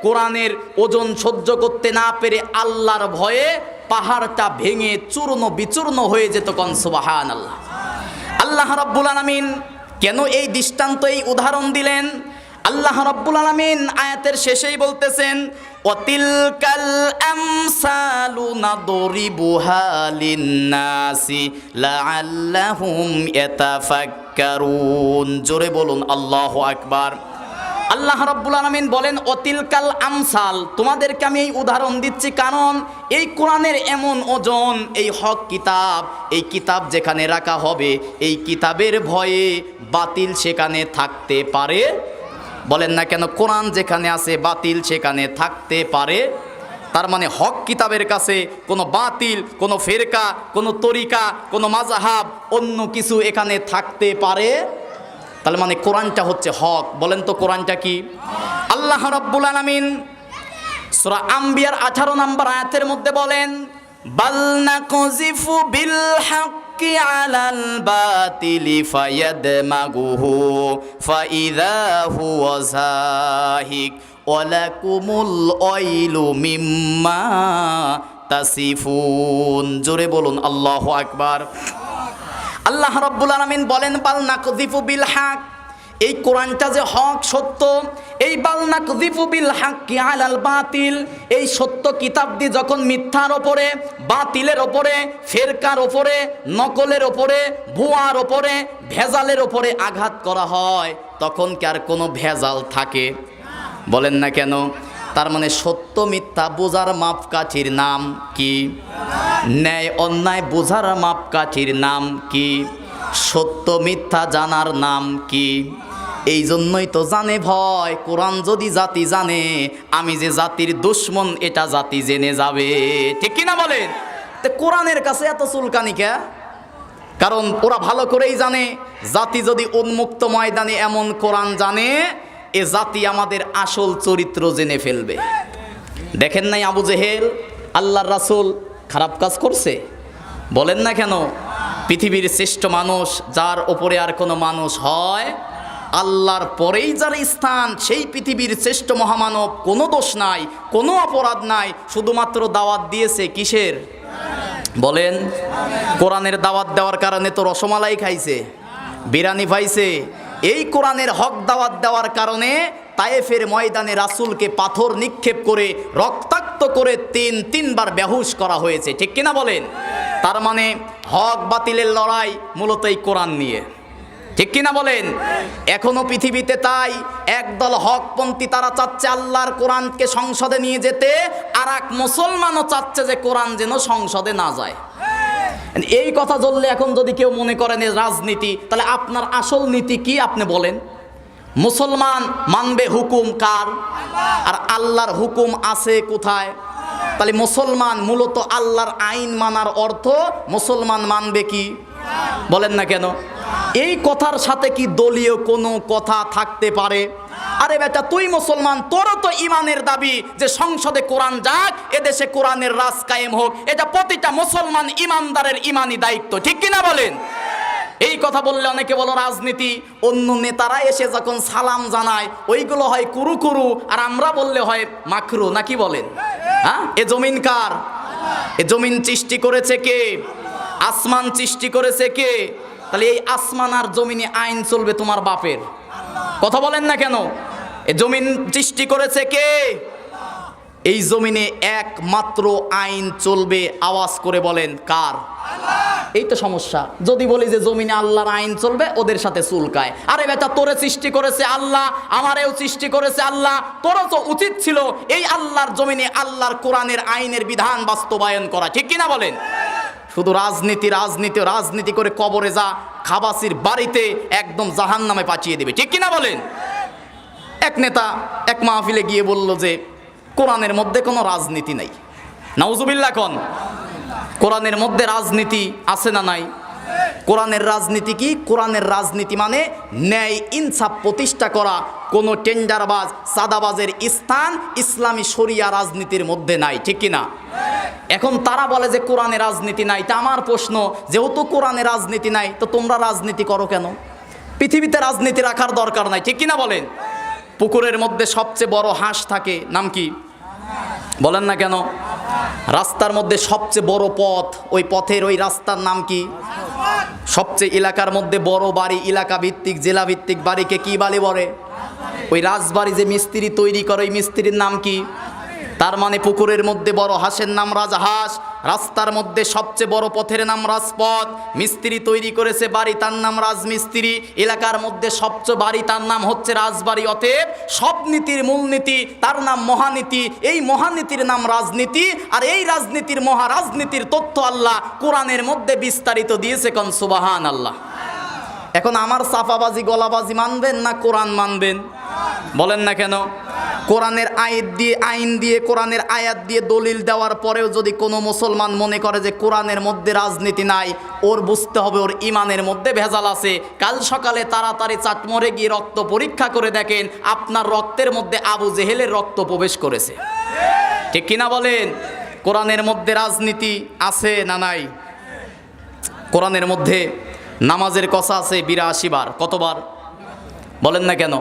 [SPEAKER 2] কোরআনের ওজন সহ্য করতে না পেরে আল্লাহর ভয়ে পাহাড়টা ভেঙে চূর্ণ বিচূর্ণ হয়ে যেত। কোন সুবহানাল্লাহ। আল্লাহ রাব্বুল আলামিন কেন এই দৃষ্টান্ত, এই উদাহরণ দিলেন? আল্লাহ রাব্বুল আলামিন আয়াতের শেষেই বলতেছেন ওয়াতিলকাল আমসালু নাদরিবুহা লিন্নাসি লাআল্লাহুম ইয়াতাফাক্কারুন। জোরে বলুন আল্লাহু আকবার। আল্লাহ রাব্বুল আলামিন বলেন অতিলকাল আমসাল, তোমাদেরকে আমি এই উদাহরণ দিচ্ছি কারণ এই কোরআনের এমন ওজন, এই হক কিতাব, এই কিতাব যেখানে রাখা হবে এই কিতাবের ভয়ে বাতিল সেখানে থাকতে পারে। বলেন না কেন? কোরআন যেখানে আছে বাতিল সেখানে থাকতে পারে। তার মানে হক কিতাবের কাছে কোনো বাতিল, কোনো ফেরকা, কোনো তরিকা, কোনো মাযহাব, অন্য কিছু এখানে থাকতে পারে। তাহলে মানে কোরআনটা হচ্ছে হক। বলেন তো কোরআনটা কি? আল্লাহ রাব্বুল আলামিন সূরা আম্বিয়ার 18 নম্বর আয়াতের মধ্যে বলেন বাল নাকযিফু বিল হাক্কি আলাল বাতিলি ফায়াদমাগুহু ফাইযা হুয়া যাহিক ওয়ালাকুমুল ওয়াইলু মিম্মা তাসিফুন। জোরে বলুন আল্লাহু আকবার। আল্লাহ রাব্বুল আলামিন বলেন বাল নাকযিফু বিল হক, এই কোরআনটা যে হক সত্য, এই বাল নাকযিফু বিল হাক্কি আলাল বাতিল, এই সত্য কিতাব দিয়ে যখন মিথ্যার ওপরে, বাতিলের ওপরে, ফেরকার ওপরে, নকলের ওপরে, ভুয়ার ওপরে, ভেজালের ওপরে আঘাত করা হয় তখন কি আর কোনো ভেজাল থাকে? বলেন না কেন? তার মানে সত্য মিথ্যা বোঝার মাপকাঠির নাম কি? ন্যায় অন্যায় বোঝার মাপকাঠির নাম কি? সত্য মিথ্যা জানার নাম কি? এই জন্যই তো জানে ভয়, কোরআন যদি জাতি জানে আমি যে জাতির দুশ্মন এটা জাতি জেনে যাবে। ঠিক কিনা বলেন? তো কোরআনের কাছে এত চুলকানি কে? কারণ ওরা ভালো করেই জানে জাতি যদি উন্মুক্ত ময়দানে এমন কোরআন জানে এ জাতি আমাদের আসল চরিত্র জেনে ফেলবে। দেখেন নাই আবু জেহেল আল্লাহর রাসূল খারাপ কাজ করছে? বলেন না কেন? পৃথিবীর শ্রেষ্ঠ মানুষ যার ওপরে আর কোনো মানুষ হয়, আল্লাহর পরেই যার স্থান, সেই পৃথিবীর শ্রেষ্ঠ মহামানব, কোনো দোষ নাই, কোনো অপরাধ নাই, শুধুমাত্র দাওয়াত দিয়েছে কিসের? বলেন। কোরআনের দাওয়াত দেওয়ার কারণে তো রসমালাই খাইছে, বিরিয়ানি পাইছে। এই কোরআনের হক দাওয়াত দেওয়ার কারণে তায়েফের ময়দানে রাসূলকে পাথর নিক্ষেপ করে রক্তাক্ত করে তিনবার বেহুশ করা হয়েছে। ঠিক কিনা বলেন? তার মানে হক বাতিলের লড়াই মূলত এই কোরআন নিয়ে। ঠিক কিনা বলেন? এখনো পৃথিবীতে তাই একদল হকপন্থী তারা চাচ্ছে আল্লাহর কোরআনকে সংসদে নিয়ে যেতে, আর এক মুসলমানও চাচ্ছে যে কোরআন যেন সংসদে না যায়। এই কথা বললে এখন যদি কেউ মনে করেন রাজনীতি, তাহলে আপনার আসল নীতি কি আপনি বলেন? মুসলমান মানবে হুকুম কার? আর আল্লাহর হুকুম আছে কোথায়? তাহলে মুসলমান মূলত আল্লাহর আইন মানার অর্থ মুসলমান মানবে কি? বলেন না কেন? এই কথার সাথে কি দলীয় কোনো কথা থাকতে পারে? আরে বেটা তুই মুসলমান, তোরও তো ইমানের দাবি যে সংসদে কোরআন যাক, এদেশে কোরআনের রাজ কায়েম হোক, এটা প্রতিটা মুসলমান ইমানদারের ইমানি দায়িত্ব। ঠিক কিনা বলেন? এই কথা বললে অনেকে বলো রাজনীতি। অন্য নেতারা এসে যখন সালাম জানায় ওইগুলো হয় কুরু কুরু, আর আমরা বললে হয় মাখরু। নাকি বলেন? হ্যাঁ, এ জমিন কার? এ জমিন সৃষ্টি করেছে কে? আসমান সৃষ্টি করেছে কে? তাহলে এই আসমান আর জমিনে আইন চলবে তোমার বাপের। কথা বলেন না কেন? এ জমিন সৃষ্টি করেছে কে? এই জমিনে একমাত্র আইন চলবে, আওয়াজ করে বলেন কার? এই তো সমস্যা। যদি বলি যে জমিনে আল্লাহর আইন চলবে, ওদের সাথে চুলকায়। আরে বেটা তোরে সৃষ্টি করেছে আল্লাহ, আমারেও সৃষ্টি করেছে আল্লাহ, তোরও তো উচিত ছিল এই আল্লাহর জমিনে আল্লাহর কোরআনের আইনের বিধান বাস্তবায়ন করা। ঠিক কিনা বলেন? শুধু রাজনীতি রাজনীতি রাজনীতি করে কবরে যা, খাবাসির বাড়িতে একদম জাহান্নামে পাঠিয়ে দেবে, ঠিক কিনা বলেন? এক নেতা এক মাহফিলে গিয়ে বলল যে কোরআনের মধ্যে কোনো রাজনীতি নাই। নাউজুবিল্লাহ কোন? কোরআনের মধ্যে রাজনীতি আছে না নাই? কোরআনের রাজনীতি কি? কোরআনের রাজনীতি মানে ন্যায় ইনসাফ প্রতিষ্ঠা করা। কোনো টেন্ডারবাজ সাদাবাজের স্থান ইসলামী শরিয়া রাজনীতির মধ্যে নাই, ঠিক কিনা? এখন তারা বলে যে কোরআনে রাজনীতি নাই। তা আমার প্রশ্ন, যেহেতু কোরআনে রাজনীতি নাই তো তোমরা রাজনীতি করো কেন? পৃথিবীতে রাজনীতি রাখার দরকার নাই, ঠিক কিনা বলেন? পুকুরের মধ্যে সবচেয়ে বড় হাঁস থাকে, নাম কি বলেন না কেন? রাস্তার মধ্যে সবচেয়ে বড় পথ, ওই পথের ওই রাস্তার নাম কি? সবচেয়ে এলাকার মধ্যে বড় বাড়ি, এলাকা ভিত্তিক জেলা ভিত্তিক বাড়িকে কি বলে? ওই রাজবাড়ি যে মিস্ত্রি তৈরি করে ওই মিস্ত্রির নাম কি? তার মানে পুকুরের মধ্যে বড় হাঁসের নাম রাজহাঁস, রাস্তার মধ্যে সবচেয়ে বড় পথের নাম রাজপথ, মিস্ত্রি তৈরি করেছে বাড়ি তার নাম রাজমিস্ত্রি, এলাকার মধ্যে সবচেয়ে বাড়ি তার নাম হচ্ছে রাজবাড়ি। অতএব সব নীতির মূলনীতি তার নাম মহানীতি, এই মহানীতির নাম রাজনীতি। আর এই রাজনীতির মহারাজনীতির তথ্য আল্লাহ কোরআনের মধ্যে বিস্তারিত দিয়েছে, কোন সুবহান আল্লাহ। এখন আমার সাফাবাজি গলাবাজি মানবেন না কোরআন মানবেন? বলেন না কেন? কোরআনের আইন দিয়ে কোরআনের আয়াত দিয়ে দলিল দেওয়ার পরেও যদি কোনো মুসলমান মনে করে যে কোরআনের মধ্যে রাজনীতি নাই, ওর বুঝতে হবে ওর ইমানের মধ্যে ভেজাল আছে। কাল সকালে তাড়াতাড়ি চাটমোড়ে গিয়ে রক্ত পরীক্ষা করে দেখেন আপনার রক্তের মধ্যে আবু জেহেলের রক্ত প্রবেশ করেছে, ঠিক কিনা বলেন? কোরআনের মধ্যে রাজনীতি আছে না নাই? কোরআনের মধ্যে নামাজের কথা আছে 82 বার। কতবার বলেন না কেন?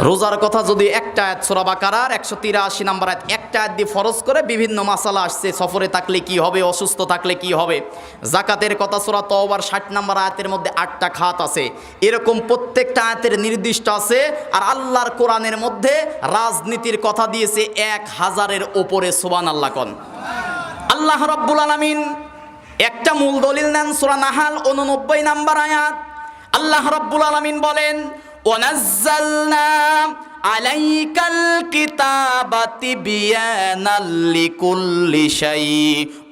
[SPEAKER 2] রোজার কথা যদি একটা আয়াত সূরা বাকারার 183 নম্বর আয়াত, একটা আয়াত দিয়ে ফরজ করে বিভিন্ন মাসালা আসছে, সফরে থাকলে কি হবে, অসুস্থ থাকলে কি হবে। জাকাতের কথা সূরা তওবার 60 নম্বর আয়াতের মধ্যে 8টা খাত আছে। এরকম প্রত্যেকটা আয়াতের নির্দিষ্ট আছে। আর আল্লাহর কোরআনের মধ্যে রাজনীতির কথা দিয়েছে 1000-এর উপরে, সুবহানাল্লাহ কোন? আল্লাহ রাব্বুল আলামিন একটা মূল দলিল নেন সূরা নাহাল 89 নম্বর আয়াত। আল্লাহ রাব্বুল আলামিন বলেন, ওয়ানাজ্জালনা আলাইকাল কিতাবা তিবয়ানাল লিকুল্লি শাই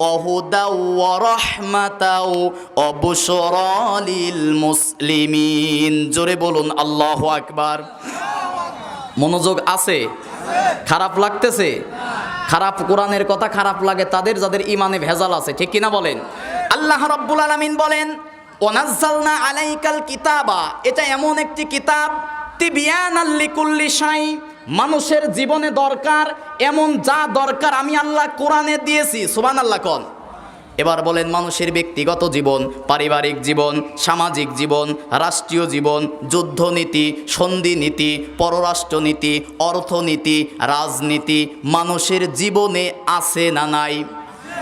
[SPEAKER 2] ওয়া হুদাও ওয়া রাহমাতাও ওয়া বুশরা লিল মুসলিমিন। জোরে বলুন আল্লাহু আকবার। মনোযোগ আছে? খারাপ লাগতেছে? খারাপ কোরআনের কথা খারাপ লাগে তাদের যাদের ইমানে ভেজাল আছে, ঠিক কিনা বলেন? আল্লাহ রাব্বুল আলামিন বলেন, ওয়ানাজ্জালনা আলাইকাল কিতাবা, এটা এমন একটি কিতাব, তিবয়ানাল লিকুল্লি শাই, মানুষের জীবনে দরকার এমন যা দরকার আমি আল্লাহ কোরআনে দিয়েছি, সুবহানাল্লাহ কোন? এবার বলেন, মানুষের ব্যক্তিগত জীবন, পারিবারিক জীবন, সামাজিক জীবন, রাষ্ট্রীয় জীবন, যুদ্ধনীতি, সন্ধিনীতি, পররাষ্ট্রনীতি, অর্থনীতি, রাজনীতি মানুষের জীবনে আছে না নাই?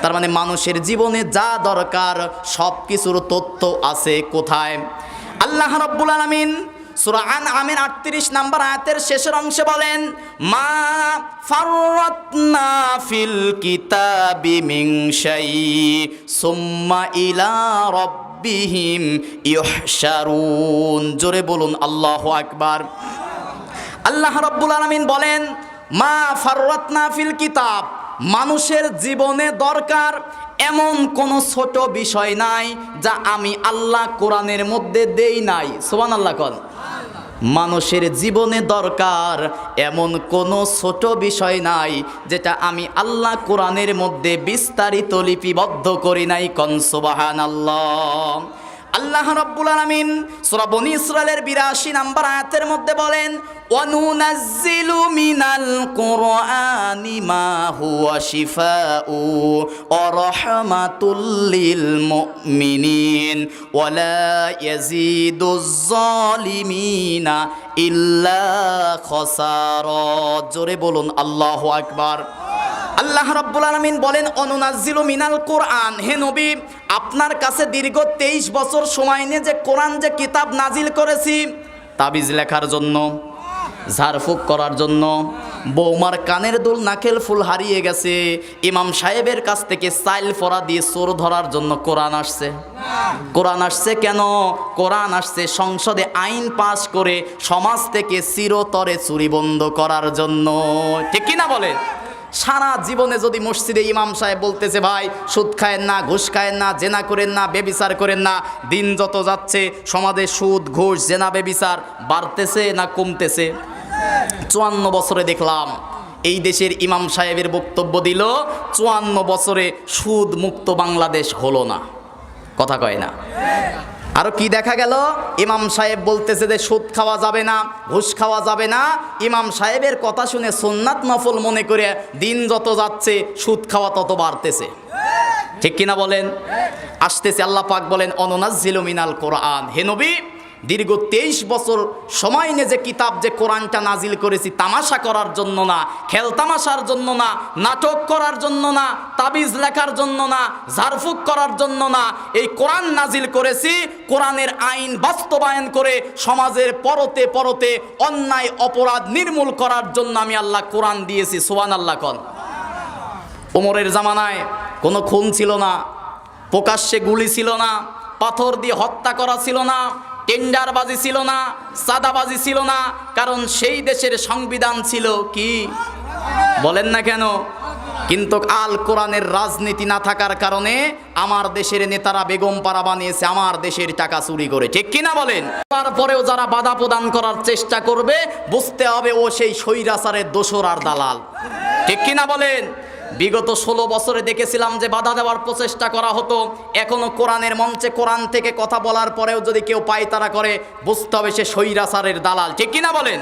[SPEAKER 2] তার মানে মানুষের জীবনে যা দরকার সব কিছুর তথ্য আছে কোথায়? আল্লাহ রাব্বুল আলামিন সূরা আনআমের 38 নম্বর আয়াতের শেষের অংশে বলেন, মা ফাররাতনা ফিল কিতাবি মিন শাই সুম্মা ইলা রাব্বিহিম ইউহশারুন। জোরে বলুন আল্লাহু আকবার। আল্লাহ রাব্বুল আলামিন বলেন, মা ফাররাতনা ফিল কিতাব, মানুষের জীবনে দরকার এমন কোন ছোট বিষয় নাই যা আমি আল্লাহ কোরআনের মধ্যে দেই নাই, সুবহানাল্লাহ কোন? মানুষের জীবনে দরকার এমন কোনো ছোট বিষয় নাই যেটা আমি আল্লাহ কোরআনের মধ্যে বিস্তারিত লিপিবদ্ধ করি নাই, কোন সুবহানাল্লাহ। আল্লাহ রাব্বুল আলামিন সূরা বনী ইসরাইলের 82 নম্বর আয়াতের মধ্যে বলেন, ওয়ানুনাজ্জিলু মিনাল কুরআনি মা হুয়া শিফাউ ওয়া রাহমাতুল লিল মুমিনিন ওয়া লা ইয়াজিদুজ জালিমিনা ইল্লা খাসারা। জোরে বলুন আল্লাহু আকবার। আল্লাহ রাব্বুল আলামিন বলেন, অনুনাজ্জিলু মিনাল কোরআন, হে নবী আপনার কাছে দীর্ঘ 23 বছর সময় নিয়ে যে কোরআন যে কিতাব নাজিল করেছি, তাবিজ লেখার জন্য, ঝাড়ফুঁক করার জন্য, বৌমার কানের দুল নাকেল ফুল হারিয়ে গেছে, ইমাম সাহেবের কাছ থেকে চাইল ফড়া দিয়ে চোর ধরার জন্য কোরআন আসছে। কোরআন আসছে কেন? কোরআন আসছে সংসদে আইন পাস করে সমাজ থেকে চিরতরে চুরি বন্ধ করার জন্য, ঠিক কিনা বলেন? সারা জীবনে যদি মসজিদে ইমাম সাহেব বলতেছে ভাই সুদ খায়েন না, ঘুষ খায়েন না, জেনা করেন না, বেবিচার করেন না, দিন যত যাচ্ছে সমাজে সুদ, ঘুষ, জেনা, বেবিচার বাড়তেছে না কমতেছে? 54 বছরে দেখলাম এই দেশের ইমাম সাহেবের বক্তব্য দিল 54 বছরে সুদ মুক্ত বাংলাদেশ হলো না। কথা কয় না? আরো কি দেখা গেল? ইমাম সাহেব বলতেছে যে সুদ খাওয়া যাবে না, ঘুষ খাওয়া যাবে না। ইমাম সাহেবের কথা শুনে সুন্নাত নফল মনে করে দিন যত যাচ্ছে সুদ খাওয়া তত বাড়তেছে। ঠিক কিনা বলেন? আসতেছে আল্লাহ পাক বলেন অনুনাজ্জিলু মিনাল কোরআন, হে নবী দীর্ঘ 23 বছর সময় নিয়ে যে কিতাব যে কোরআনটা নাজিল করেছি তামাশা করার জন্য না, খেলতামাশার জন্য না, নাটক করার জন্য না, তাবিজ লেখার জন্য না, ঝাড়ফুঁক করার জন্য না, এই কোরআন নাজিল করেছি কোরআনের আইন বাস্তবায়ন করে সমাজের পরতে পরতে অন্যায় অপরাধ নির্মূল করার জন্য আমি আল্লাহ কোরআন দিয়েছি। সুবহানাল্লাহ কোন। ওমরের জামানায় কোনো খুন ছিল না, প্রকাশ্যে গুলি ছিল না, পাথর দিয়ে হত্যা করা ছিল না, টেন্ডারবাজি ছিল না, সাদাবাজি ছিল না, কারণ সেই দেশের সংবিধান ছিল কি? বলেন না কেন? কিন্তু আল কোরআনের রাজনীতি না থাকার কারণে আমার দেশের নেতারা বেগম পাড়া বানিয়েছে আমার দেশের টাকা চুরি করে। ঠিক কিনা বলেন? তারপরেও যারা বাধা প্রদান করার চেষ্টা করবে বুঝতে হবে ও সেই স্বৈরাচারের দোসর আর দালাল। ঠিক কিনা বলেন? বিগত 16 বছরে দেখেছিলাম যে বাধা দেওয়ার প্রচেষ্টা করা হতো। এখনো কোরআনের মঞ্চে কোরআন থেকে কথা বলার পরেও যদি কেউ পায়তারা করে বুঝতে হবে সে স্বৈরাচারের দালাল। ঠিক কিনা বলেন?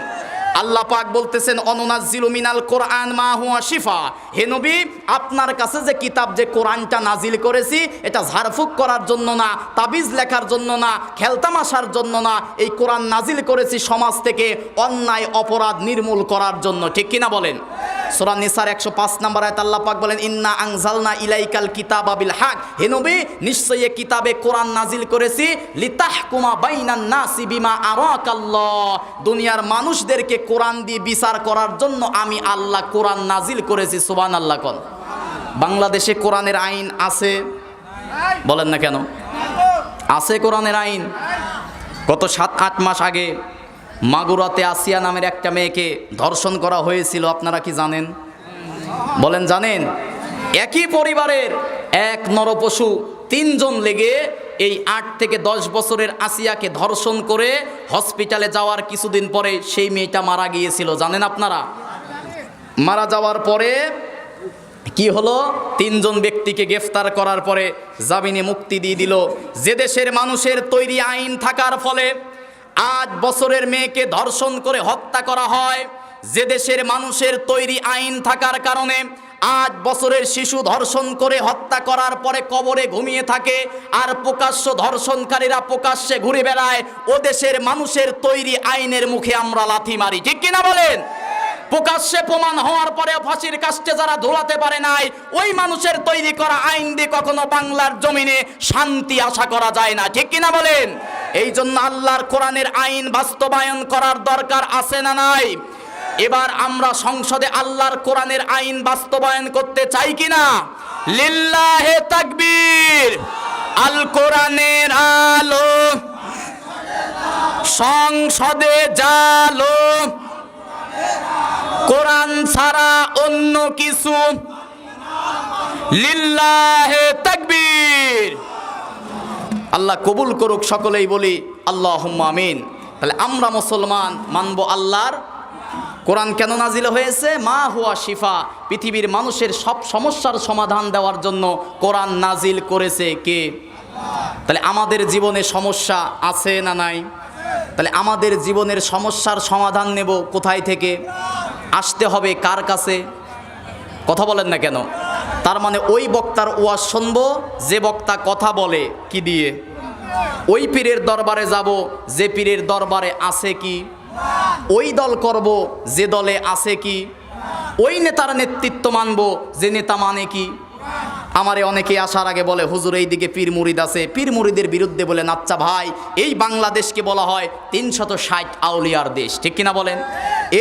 [SPEAKER 2] আল্লাহ পাক বলতেছেন অনুনাজ্জিলু মিনাল কোরআন মা হুয়া শিফা, হে নবী আপনার কাছে যে কিতাব যে কোরআনটা নাজিল করেছি এটা ঝাড়ফুঁক করার জন্য না, তাবিজ লেখার জন্য না, খেলতামাশার জন্য না, এই কোরআন নাজিল করেছি সমাজ থেকে অন্যায় অপরাধ নির্মূল করার জন্য। ঠিক কিনা বলেন? সূরা নিসার 105 নম্বর আয়াত আল্লাহ পাক বলেন ইন্না আনজালনা ইলাইকাল কিতাবা বিল হক, হে নবী নিশ্চয়ই এই কিতাবে কোরআন নাজিল করেছি লিতাহকুমা বাইনান নাসি বিমা আরাকাল্লাহ, দুনিয়ার মানুষদেরকে কোরআন দিয়ে বিচার করার জন্য আমি আল্লাহ কোরআন নাজিল করেছি। সুবহানাল্লাহ কোন। বাংলাদেশে কোরআনের আইন আছে? বলেন না কেন? আছে কোরআনের আইন। গত 7-8 মাস আগে মাগুরাতে আসিয়া নামের একটা মেয়েকে ধর্ষণ করা হয়েছিল, আপনারা কি জানেন? বলেন জানেন? একই পরিবারের এক নরপশু 3 জন লেগে এই 8 থেকে 10 বছরের আসিয়াকে ধর্ষণ করে হসপিটালে যাওয়ার কিছুদিন পরে সেই মেয়েটা মারা গিয়েছিল। জানেন আপনারা? মারা যাওয়ার পরে কি হলো? 3 জন ব্যক্তিকে গ্রেফতার করার পরে জামিনে মুক্তি দিয়ে দিল। যে দেশের মানুষের তৈরি আইন থাকার ফলে 8 বছরের মেয়েকে ধর্ষণ করে হত্যা করা হয়, যে দেশের মানুষের তৈরি আইন থাকার কারণে 8 বছরের শিশু ধর্ষণ করে হত্যা করার পরে কবরে ঘুমিয়ে থাকে আর প্রকাশ্য ধর্ষণকারীরা প্রকাশ্যে ঘুরে বেড়ায়, ও দেশের মানুষের তৈরি আইনের মুখে আমরা লাথি মারি। ঠিক কিনা বলেন? প্রকাশ্যে প্রমাণ হওয়ার পরে ফাঁসির কাস্টে যারা ধোলাতে পারে নাই, ওই মানুষের তৈরি করা আইন দিয়ে কখনো বাংলার জমিনে শান্তি আশা করা যায় না। ঠিক কিনা বলেন? এই জন্য আল্লাহর কোরআনের আইন বাস্তবায়ন করার দরকার আছে না নাই? এবার আমরা সংসদে আল্লাহর কোরআনের আইন বাস্তবায়ন করতে চাই কিনা? লিল্লাহে তাকবীর। আল কোরআনের আলো সংসদে জালো, কোরআন ছাড়া অন্য কিছু। লিল্লাহে তাকবীর। আল্লাহ কবুল করুক, সকলেই বলি আল্লাহুম্মা আমিন। তাহলে আমরা মুসলমান মানব আল্লাহর কোরআন কেন নাজিল হয়েছে? মা হুয়া শিফা, পৃথিবীর মানুষের সব সমস্যার সমাধান দেওয়ার জন্য কোরআন নাজিল করেছে কে? তাহলে আমাদের জীবনে সমস্যা আছে না নাই? তাহলে আমাদের জীবনের সমস্যার সমাধান নেব কোথায় থেকে? আসতে হবে কার কাছে? কথা বলেন না কেন? তার মানে ওই বক্তার ওয়াজ শুনবো যে বক্তা কথা বলে কি দিয়ে, ওই পীরের দরবারে যাব যে পীরের দরবারে আছে কি, ওই দল করব যে দলে আছে কি, ওই নেতার নেতৃত্ব মানব যে নেতা মানে কি। আমারে অনেকে আসার আগে বলে হুজুর এই দিকে পীর মুরিদ আছে, পীর মুরিদের বিরুদ্ধে বলেন। আচ্ছা ভাই, এই বাংলাদেশকে বলা হয় 360 আউলিয়ার দেশ। ঠিক কিনা বলেন?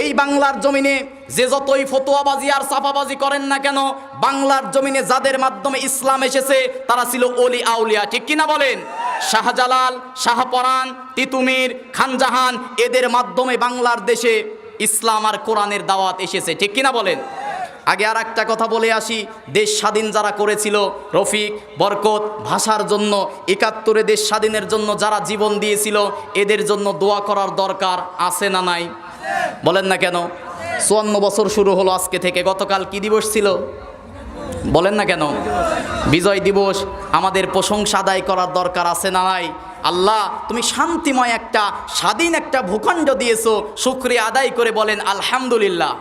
[SPEAKER 2] এই বাংলার জমিনে যে যতই ফতোয়াবাজি আর চাপাবাজি করেন না কেন, বাংলার জমিনে যাদের মাধ্যমে ইসলাম এসেছে তারা ছিল ওলি আউলিয়া। ঠিক কিনা বলেন? শাহজালাল, শাহপরান, তিতুমির, খানজাহান, এদের মাধ্যমে বাংলার দেশে ইসলাম আর কোরআনের দাওয়াত এসেছে। ঠিক কিনা বলেন? আগে আর একটা কথা বলে আসি, দেশ স্বাধীন যারা করেছিল, রফিক, বরকত, ভাষার জন্য, ৭১ দেশ স্বাধীনের জন্য যারা জীবন দিয়েছিল, এদের জন্য দোয়া করার দরকার আছে না নাই? বলেন না কেন? ৫৪ বছর শুরু হলো আজকে থেকে। গতকাল কি দিবস ছিল? বলেন না কেন? বিজয় দিবস। আমাদের প্রশংসা আদায় করার দরকার আছে না নাই? আল্লাহ, তুমি শান্তিময় একটা স্বাধীন একটা ভূখণ্ড দিয়েছো, শুকরিয়া আদায় করে বলেন আলহামদুলিল্লাহ।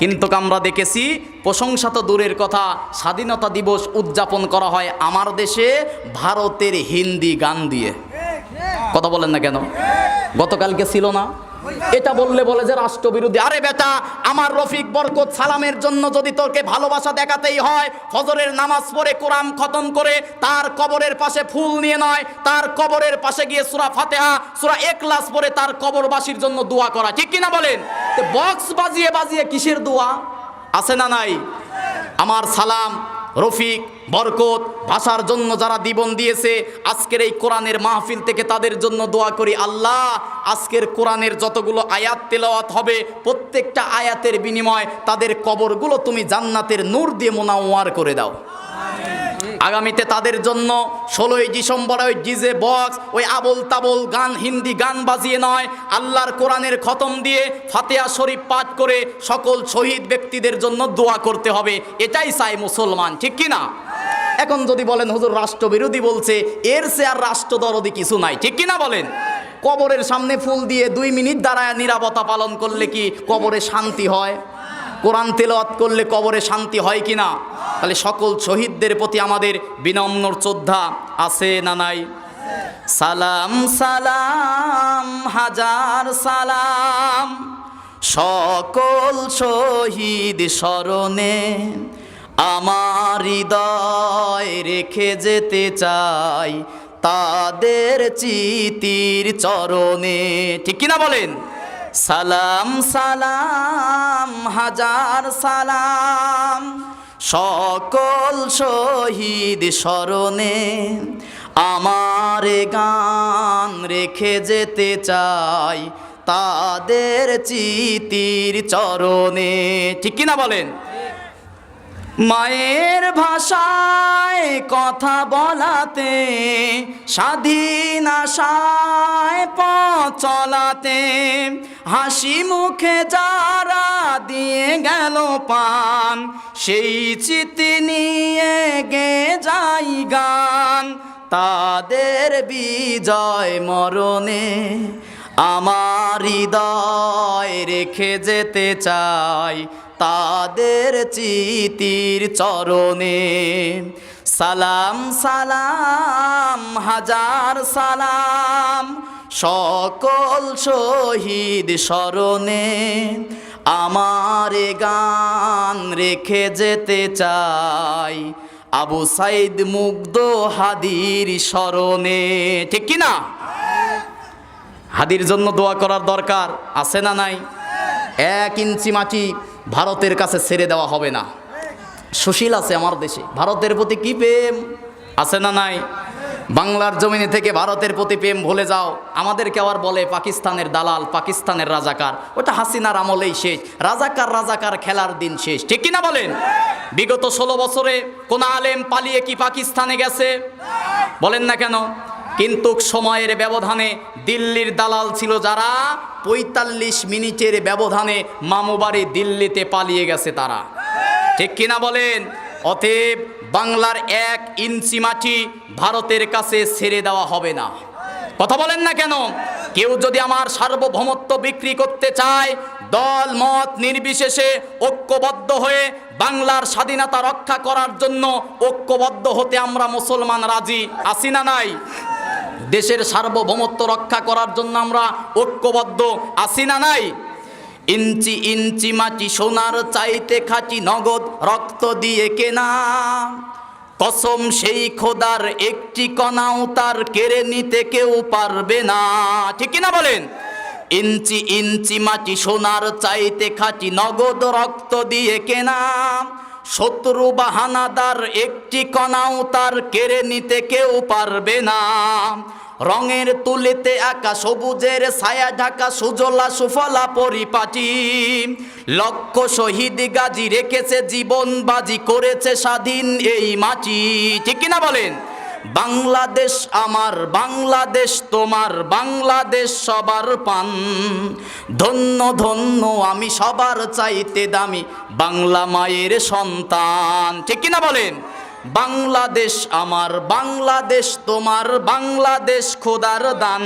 [SPEAKER 2] কিন্তু আমরা দেখেছি প্রশংসা তো দূরের কথা, স্বাধীনতা দিবস উদযাপন করা হয় আমার দেশে ভারতের হিন্দি গান দিয়ে। কথা বলেন না কেন? গতকালকে ছিল না? এটা বললে বলে যে রাষ্ট্রবিরোধী। আরে বেটা, আমার রফিক, বরকত, সালামের জন্য যদি তোকে ভালোবাসা দেখাতেই হয়, ফজরের নামাজ পড়ে কোরআন খতম করে তার কবরের পাশে ফুল নিয়ে নয়, তার কবরের পাশে গিয়ে সূরা ফাতিহা, সূরা ইখলাস পড়ে তার কবরবাসীর জন্য দোয়া করা, ঠিক কিনা বলেন? বক্স বাজিয়ে বাজিয়ে কিসের দোয়া? আছে না নাই? আমার সালাম, রফিক, বরকত, ভাষার জন্য যারা জীবন দিয়েছে, আজকের এই কোরআনের মাহফিল থেকে তাদের জন্য দোয়া করি, আল্লাহ আজকের কোরআনের যতগুলো আয়াত তেলাওয়াত হবে, প্রত্যেকটা আয়াতের বিনিময় তাদের কবরগুলো তুমি জান্নাতের নূর দিয়ে মোনাওয়ার করে দাও। আগামীতে তাদের জন্য ১৬ই ডিসেম্বর ওই ডিজে বক্স, ওই আবোল তাবোল গান, হিন্দি গান বাজিয়ে নয়, আল্লাহর কোরআনের খতম দিয়ে ফাতিহা শরীফ পাঠ করে সকল শহীদ ব্যক্তিদের জন্য দোয়া করতে হবে। এটাই চাই মুসলমান, ঠিক কি না? এখন যদি বলেন হুজুর রাষ্ট্রবিরোধী বলছে, এর চেয়ে আর রাষ্ট্রদরদি কিছু নাই, ঠিক কি না বলেন? কবরের সামনে ফুল দিয়ে 2 মিনিট দাঁড়ায় নীরবতা পালন করলে কি কবরে শান্তি হয়? কোরআন তেলাওয়াত করলে কবরে শান্তি হয় কি না? তাহলে সকল শহীদদের প্রতি আমাদের বিনম্র শ্রদ্ধা আছে না নাই? সালাম সালাম হাজার সালাম সকল শহীদ স্মরণে, আমার হৃদয় রেখে যেতে চাই তাদের চিতির চরণে, ঠিক কিনা বলেন? সালাম সালাম হাজার সালাম সকল শহীদ স্মরণে, আমার গান রেখে যেতে চাই তাদের চিতির চরণে, ঠিক কিনা বলেন? মায়ের ভাষায় কথা বলাতে, স্বাধীন আশায় পথ চলাতে, হাসি মুখে যারা দিয়ে গেল পান, সেই চিঠি নিয়ে গে যাই গান, তাদের বিজয় মরণে আমার হৃদয় রেখে যেতে চাই তাদের চিতির চরণে। সালাম সালাম হাজার সালাম সকল শহীদ স্মরণে, আমার গান রেখে যেতে চাই আবু সাইদ মুগ্ধ হাদির স্মরণে, ঠিক কিনা? হাদির জন্য দোয়া করার দরকার আছে না নাই? 1 ইঞ্চি মাটি ভারতের কাছে ছেড়ে দেওয়া হবে না। সুশীল আছে আমার দেশে, ভারতের প্রতি কি প্রেম আছে না নাই? বাংলার জমিনে থেকে ভারতের প্রতি প্রেম ভুলে যাও। আমাদেরকে আবার বলে পাকিস্তানের দালাল, পাকিস্তানের রাজাকার। ওটা হাসিনার আমলেই শেষ। রাজাকার রাজাকার খেলার দিন শেষ, ঠিক কিনা বলেন? বিগত 16 বছরে কোন আলেম পালিয়ে কি পাকিস্তানে গেছে? বলেন না কেন? কিন্তু সময়ের ব্যবধানে দিল্লির দালাল ছিল যারা, 45 মিনিটের ব্যবধানে মামুবাড়ি দিল্লিতে পালিয়ে গেছে তারা, ঠিক কিনা বলেন? অতএব বাংলার 1 ইঞ্চি মাটি ভারতের কাছে ছেড়ে দেওয়া হবে না। কথা বলেন না কেন? কেউ যদি আমার সার্বভৌমত্ব বিক্রি করতে চায়, দল মত নির্বিশেষে ঐক্যবদ্ধ হয়ে বাংলার স্বাধীনতা রক্ষা করার জন্য ঐক্যবদ্ধ হতে আমরা মুসলমান রাজি আছি না নাই? দেশের সার্বভৌমত্ব রক্ষা করার জন্য আমরা ঐক্যবদ্ধ আছি না নাই? ইঞ্চি ইঞ্চি মাটি সোনার চাইতে খাঁটি, নগদ রক্ত দিয়ে কেনা, কসম সেই খোদার একটি কণাও তার কেড়ে নিতে কেউ পারবে না, ঠিক কিনা বলেন? ইঞ্চি ইঞ্চি মাটি সোনার চাইতে খাঁটি, নগদ রক্ত দিয়ে কেনা, শত্রু বাহানাদার একটি কণাও তার কেড়ে নিতে কেউ পারবে না। রঙের তুলিতে আঁকা সবুজের ছায়া ঢাকা সুজলা সুফলা পরিপাটি লক্ষ শহীদ গাজী রেখেছে জীবন বাজি করেছে স্বাধীন এই মাটি ঠিক কিনা বলেন বাংলাদেশ আমার বাংলাদেশ তোমার বাংলাদেশ সবার পান ধন্য ধন্য আমি সবার চাইতে দামি বাংলা মায়ের সন্তান ঠিক কিনা বলেন বাংলাদেশ আমার বাংলাদেশ তোমার বাংলাদেশ খোদার দান